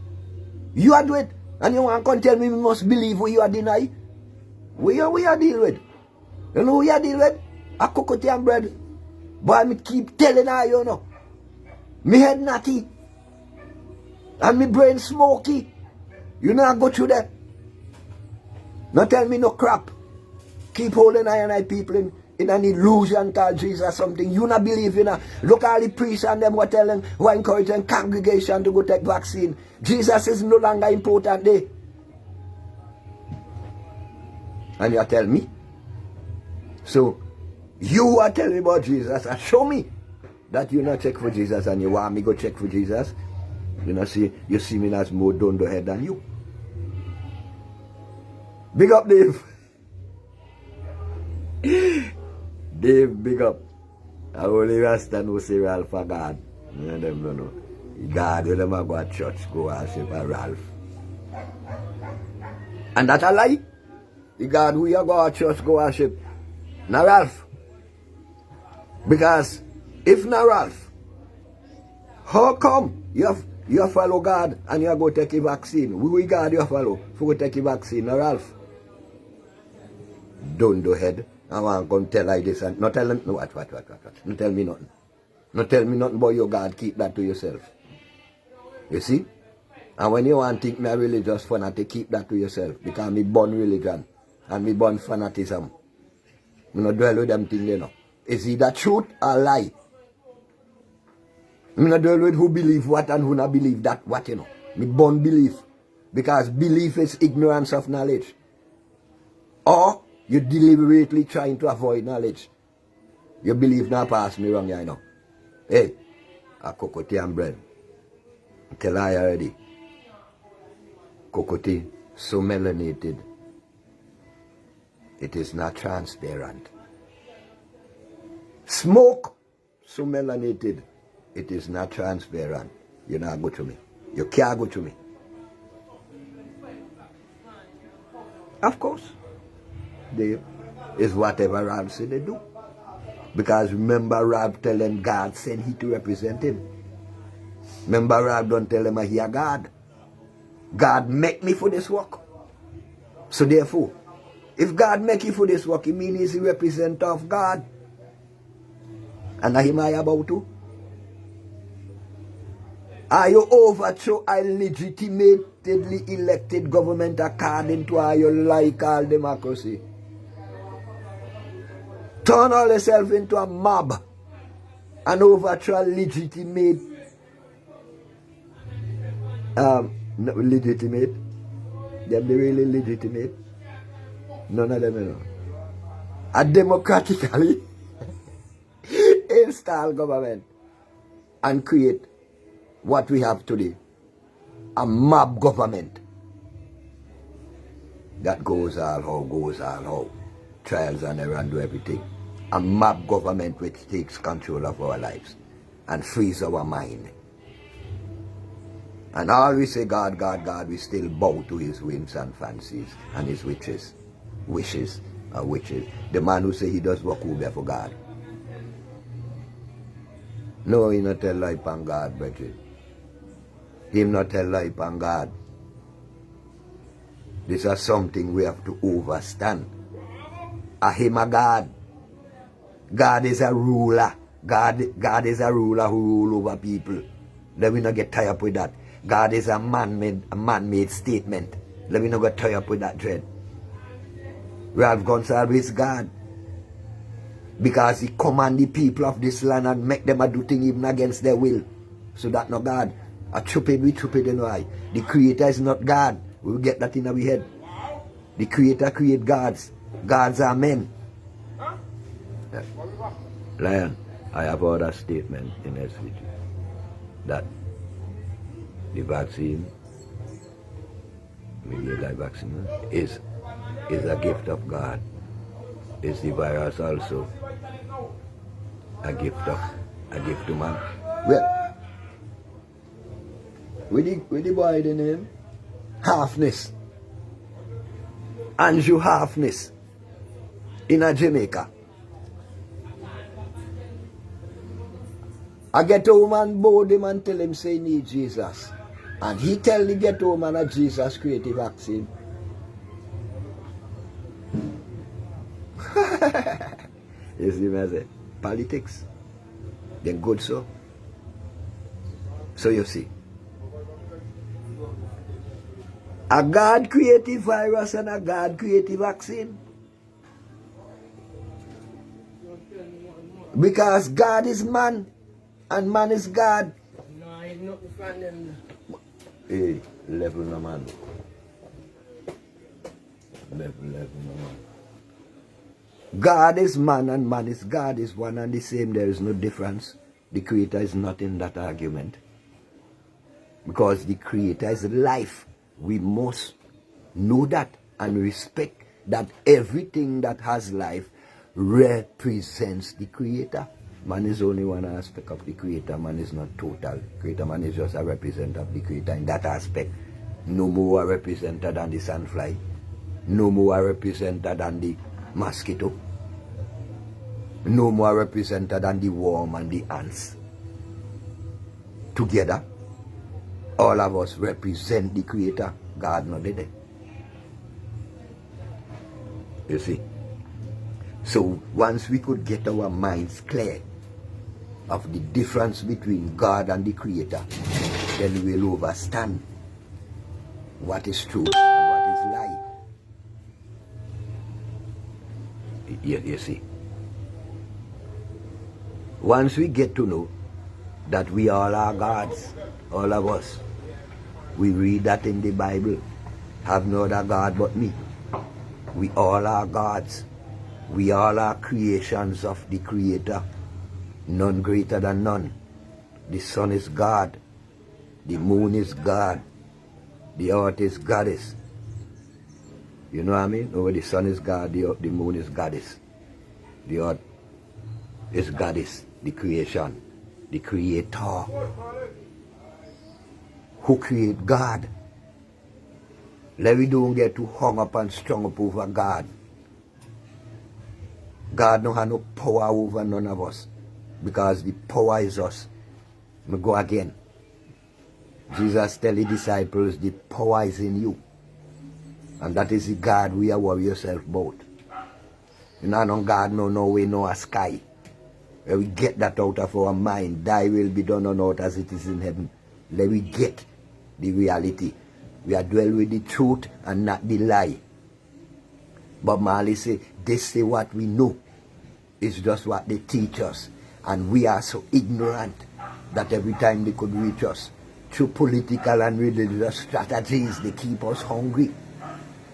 You are do it. And you want to tell me we must believe what you are deny. We are deal with. You know who you are deal with? A cocoa and bread. Boy, me keep telling her, you know. Me head natty. And me brain smoky. You know I go through that. Not tell me no crap. Keep holding I people in an illusion called Jesus something. You not believe in a. Look all the priests and them who tell them, who encourage them congregation to go take vaccine. Jesus is no longer important there. And you tell me. So, you are telling me about Jesus and show me that you not check for Jesus and you want me go check for Jesus. You know, you see me as more down the head than you. Big up, Dave. Dave, big up. I only Rasta no say Ralph for God. You know them no know. God, when them go to church, go worship a Ralph. And that's a lie. The God who you go to church, go worship. Not Ralph. Because if not Ralph, how come you follow God and you go take a vaccine? Who God you follow for go take a vaccine? Not Ralph. Don't do head. I want to come tell like this and not tell them no what. Not tell me nothing. Not tell me nothing about your God, keep that to yourself. You see? And when you want to think me a religious fanatic, keep that to yourself. Because me born religion and me born fanatism. Me not dwell with them things, you know. Is it the truth or lie? Me not dwell with who believe what and who not believe that what, you know. Me born belief. Because belief is ignorance of knowledge. Or you deliberately trying to avoid knowledge. You believe now pass me wrong, you know. Hey, a cocoa and bread. Tell I already. Cocoa so melanated. It is not transparent. Smoke so melanated. It is not transparent. You not go to me. You can't go to me. Of course. They is whatever Rab said they do. Because remember Rab telling God sent he to represent him. Remember Rab don't tell him he a God. God make me for this work. So therefore, if God make you for this work, it means he's a representative of God. And him I about to. Are you overthrow a legitimately elected government according to how you like all democracy? Turn all yourself into a mob and overthrow a legitimate legitimate. Them they really legitimate. None of them, you know. A democratically installed government and create what we have today. A mob government that goes all how. Trials and error and do everything. A mob government which takes control of our lives and frees our mind. And all we say, God, God, God, we still bow to his whims and fancies and his wishes. The man who say he does work over for God. No, he not tell lie upon God, brethren. Him not tell lie upon God. This is something we have to overstand. Him a God. God is a ruler. God is a ruler who rule over people. Let me not get tied up with that. God is a man-made statement. Let me not get tied up with that dread. Ralph Gonsalves is God. Because he command the people of this land and make them do things even against their will. So that not God. A stupid, we stupid, you know why. The creator is not God. We will get that in our head. The creator create gods. Gods are men. Yeah. Lion, I have other statement in SVG that the vaccine, vaccine is a gift of God. Is the virus also a gift to man? Well, with the boy the name Halfness, Andrew Halfness in a Jamaica. A ghetto man bold him and tell him say he need Jesus. And he tell the ghetto man that Jesus create the vaccine. You see me say, politics. Then good so. So you see. A God creative virus and a God creative vaccine. Because God is man and man is God. No, it's not from them. Hey, level no man. Level no man. God is man and man is God is one and the same. There is no difference. The creator is not in that argument. Because the creator is life. We must know that and respect that everything that has life represents the creator. Man is only one aspect of the creator. Man is not total. Creator man is just a representative of the creator in that aspect. No more represented than the sandfly. No more represented than the mosquito. No more represented than the worm and the ants. Together, all of us represent the creator. God not did it. You see? So once we could get our minds clear of the difference between God and the creator, then we'll understand what is true and what is lie. You see? Once we get to know that we all are gods, all of us, we read that in the Bible, have no other God but me. We all are gods. We all are creations of the Creator, none greater than none. The sun is God, the moon is God, the earth is goddess. You know what I mean? No, the sun is God, the moon is goddess. The earth is goddess, the creation, the creator. Who create God? Let we don't get too hung up and strung up over God. God don't have no power over none of us. Because the power is us. Me go again. Jesus tell the disciples the power is in you. And that is the God we are worry yourself about. You know, no God, no way, no a sky. Let we get that out of our mind. Thy will be done on earth as it is in heaven. Let we get the reality. We are dwell with the truth and not the lie. But Marley say, this is what we know. It's just what they teach us. And we are so ignorant that every time they could reach us, through political and religious strategies, they keep us hungry.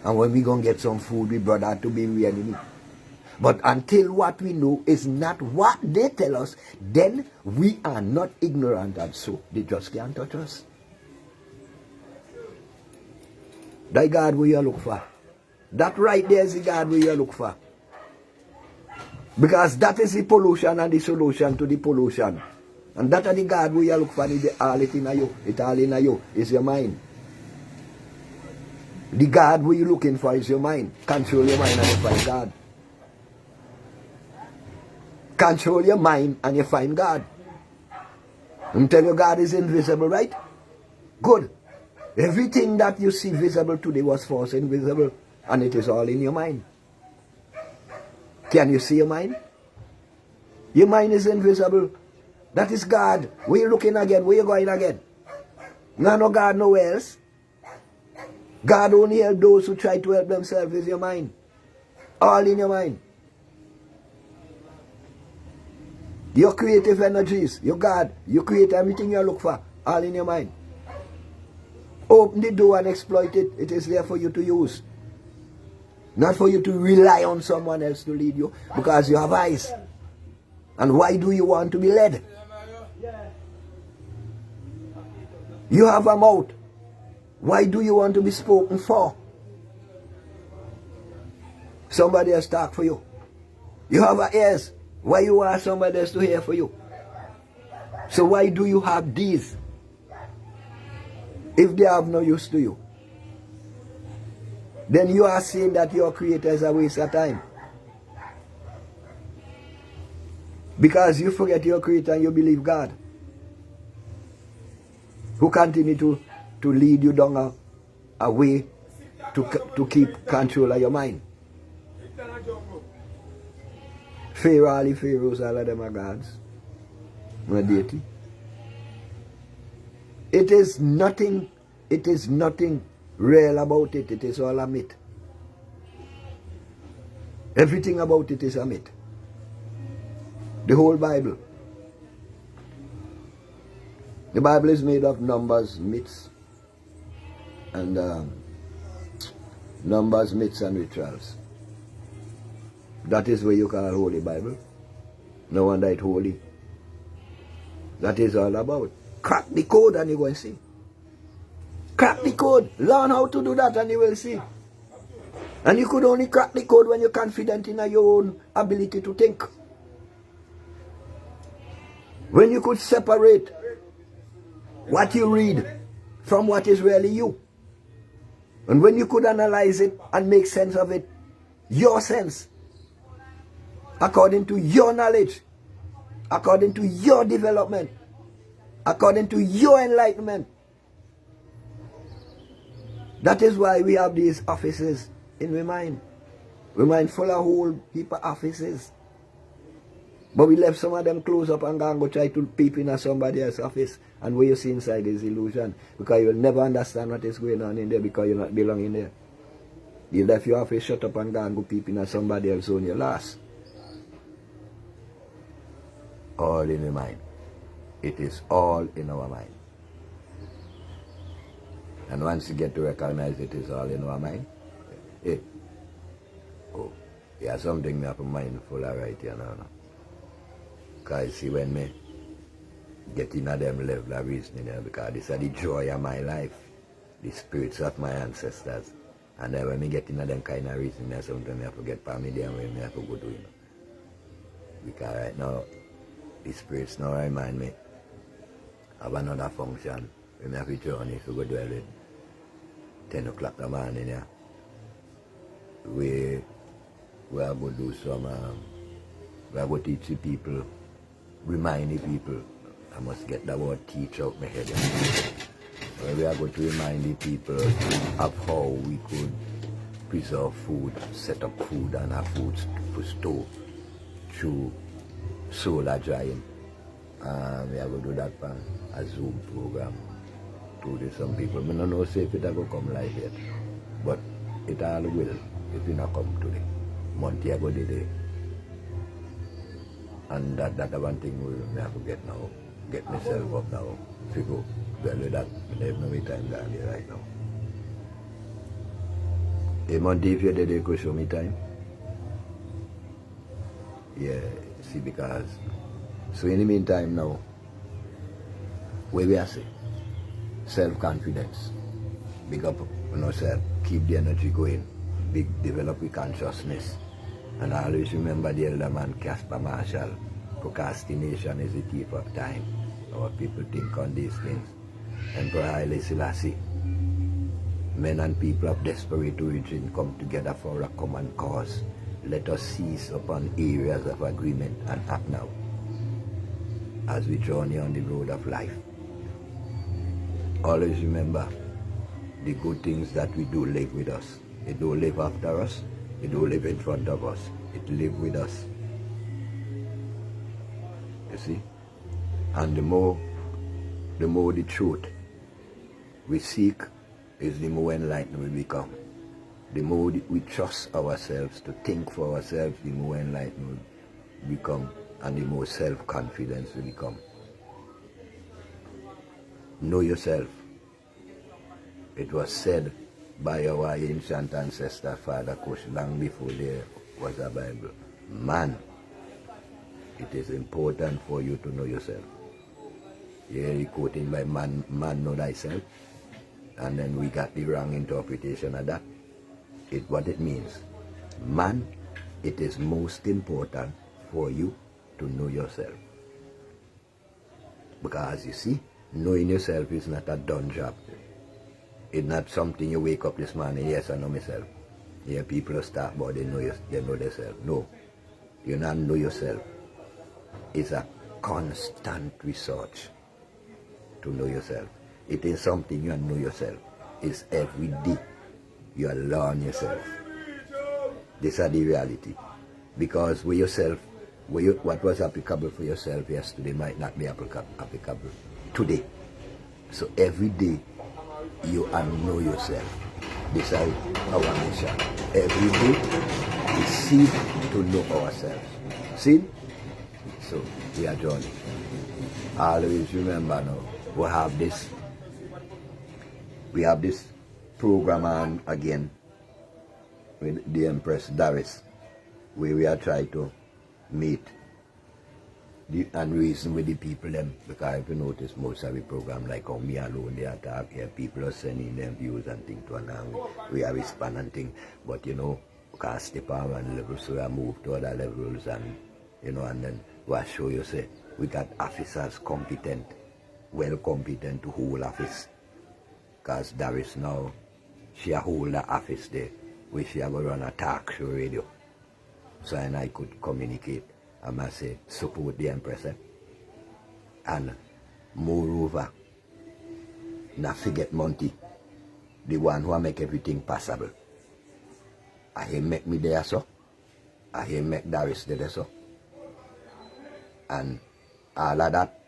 And when we gonna get some food, we brought out to be we enemy. But until what we know is not what they tell us, then we are not ignorant, and so they just can't touch us. That God we you look for. That right there is the God we you look for. Because that is the pollution and the solution to the pollution. And that are the God who you look for, all it in you. It all in you. Is your mind. The God who you looking for is your mind. Control your mind and you find God. Control your mind and you find God. I'm telling you, God is invisible, right? Good. Everything that you see visible today was first invisible. And it is all in your mind. Can you see your mind? Your mind is invisible. That is God. Where you looking again? Where you going again? No God nowhere else. God only help those who try to help themselves is your mind. All in your mind. Your creative energies, your God, you create everything you look for. All in your mind. Open the door and exploit it. It is there for you to use. Not for you to rely on someone else to lead you. Because you have eyes. And why do you want to be led? You have a mouth. Why do you want to be spoken for? Somebody else talk for you. You have ears. Why you want somebody else to hear for you? So why do you have these? If they have no use to you. Then you are saying that your creator is a waste of time. Because you forget your creator and you believe God. Who continue to lead you down a way to keep control of your mind. Pharaoh, all the pharaohs, all of them are gods. No deity. It is nothing real about it. It is all a myth. Everything about it is a myth. The whole Bible. The Bible is made of numbers, myths, and numbers, myths, and rituals. That is what you call Holy Bible. No wonder it's holy. That is all about. Crack the code and you will see. Crack the code. Learn how to do that and you will see. And you could only crack the code when you're confident in your own ability to think. When you could separate what you read from what is really you. And when you could analyze it and make sense of it, your sense, according to your knowledge, according to your development, according to your enlightenment. That is why we have these offices in my mind. We mind full of whole heap of offices. But we left some of them close up and go try to peep in at somebody else's office. And what you see inside is illusion. Because you'll never understand what is going on in there because you're not belonging there. You left your office shut up and go peep in at somebody else's own, you're lost. All in your mind. It is all in our mind. And once you get to recognize it is all in our mind, hey, oh, yeah, something me have a mindful of right here now. Because see when me get in a them level of reasoning, because this is the joy of my life, the spirits of my ancestors. And then when me get in a them kind of reasoning, there's something I have to get for me there when I have to go do it. Because right now, the spirits now remind me of another function. When I have to journey to go do it 10 o'clock in the morning, yeah. We are going to do some, we are going to teach the people, remind the people. I must get that word teach out my head. We are going to remind the people of how we could preserve food, set up food and have food to store through solar drying. We are going to do that for a Zoom program. To some people. I don't know if it will come live yet. But it all will if it not come today. Montiago did it. And that one thing we have to get now. Get myself up now. Figure well with that. I have no time down there right now. Hey Monty, if you did it, could show me time. Yeah, see, because so in the meantime now, where we are saying self-confidence, big up on yourself, keep the energy going, develop your consciousness, and always remember the elder man Casper Marshall, procrastination is the thief of time. Our people think on these things. Emperor Haile Selassie, men and people of desperate origin come together for a common cause. Let us seize upon areas of agreement and act now as we journey on the road of life. Always remember, the good things that we do live with us. It don't live after us, it don't live in front of us, it live with us. You see? And the more the truth we seek is the more enlightened we become. The more we trust ourselves to think for ourselves, the more enlightened we become, and the more self-confidence we become. Know yourself. It was said by our ancient ancestor, Father Kush, long before there was a Bible. Man, it is important for you to know yourself. Here he quoting by man know thyself, and then we got the wrong interpretation of that. What it means, man, it is most important for you to know yourself. Because you see, knowing yourself is not a done job. It's not something you wake up this morning, yes, I know myself. Yeah, people start about they know themselves. No, you not know yourself. It's a constant research to know yourself. It is something you know yourself. It's every day you learn yourself. This is the reality. Because with yourself, what was applicable for yourself yesterday might not be applicable today. So every day you know yourself. This is our mission. Every day we seek to know ourselves. See? So we are journeying. Always remember now, we have this program on again with the Empress Doris, where we are trying to meet and reason with the people them, because if you notice most of the program, like how me alone they attack here, people are sending them views and things to an angle. We are responding and things, but you know, we can't step on one level, so we move to other levels, and you know, and then we show you say we got officers competent, well competent to hold office. Because Doris now, she hold the office there, where she have run a talk show radio. So and I could communicate. I must say, support the Empress. And moreover, not forget Monty, the one who make everything possible. I him make me there so. I him make Doris there so. And all of that,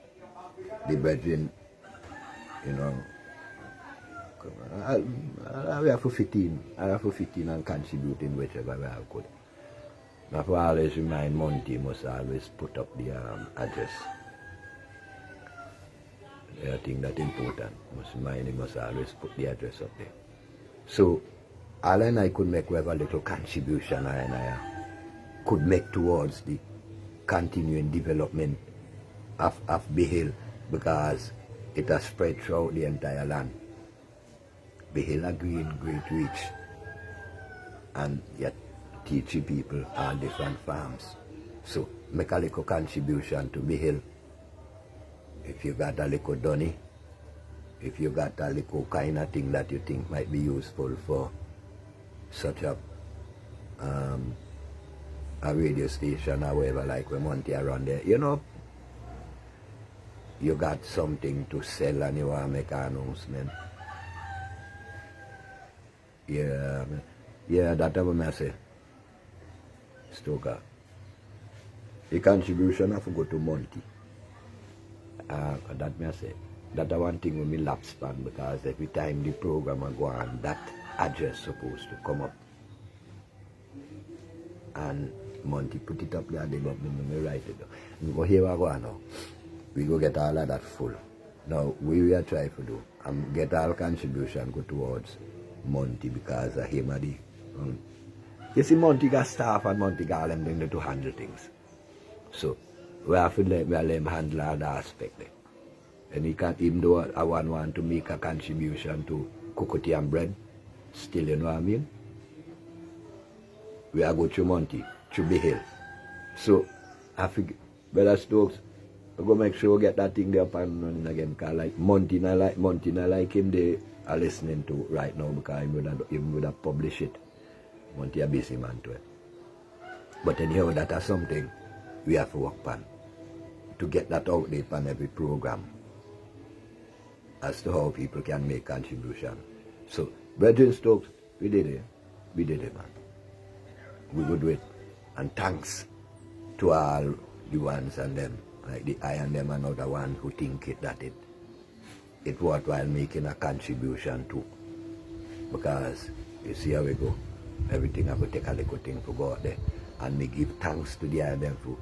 the brethren, you know, we have to fit in. I have to fit in and contribute in whichever way I could. Now for always remind Monty must always put up the address. I think that's important. Must remind him must always put the address up there. So all I could make whatever little contribution I could make towards the continuing development of Bihil, because it has spread throughout the entire land. Bihil are green, great reach, and yet teaching people on different farms. So make a little contribution to Bihil. If you got a little donny, if you got a little kind of thing that you think might be useful for such a radio station or whatever, like we Monty around there, you know, you got something to sell and you want to make an announcement. Yeah, that's what I say. Stoker. The contribution have to go to Monty. That I say. That's one thing with me lap span, because every time the program go on, that address supposed to come up. And Monty put it up there, they got me write it down. We go here we go now. We go get all of that full. Now we are trying to do get all contribution go towards Monty, because of him and the you see, Monty got staff and Monty got them to handle things. So we have to let him handle all the aspect there. And he can't, even though I want to make a contribution to cocoa and bread, still, you know what I mean? We are going to Monty, to Bihil. So I figure, Brother Stokes, we go make sure we get that thing there up and running again. Cause like Monty, I like him they are listening to right now because he would have published it. Monty a busy man to it. But anyhow, that is something we have to work on to get that out there on every program as to how people can make contribution. So, Brethren Stokes, we did it. We did it, man. We would do it. And thanks to all the ones and them, like the I and them another one who think it that it worthwhile making a contribution too. Because you see how we go. Everything I go take a little thing to go out there. And me give thanks to the and them for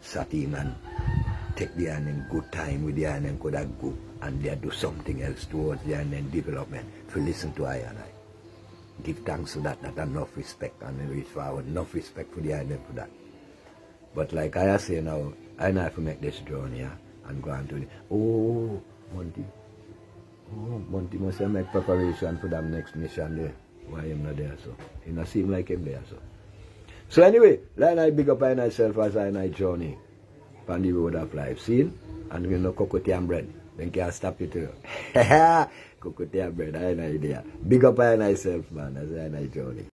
sat in and take the and good time with the and could have go and they do something else towards the and development to listen to I and I. Give thanks to that enough respect and reach forward, enough respect for the and for that. But like I say now, I know have to make this journey and go on to the Monty must have make preparation for that next mission there. Why I'm not there so? It not seem like him there so. So anyway, like I big up on myself as I journey on the road of life. See? And you know cocoa and bread. Then can't stop it too. Cocoa and bread, I know idea. Big up on myself man as I journey.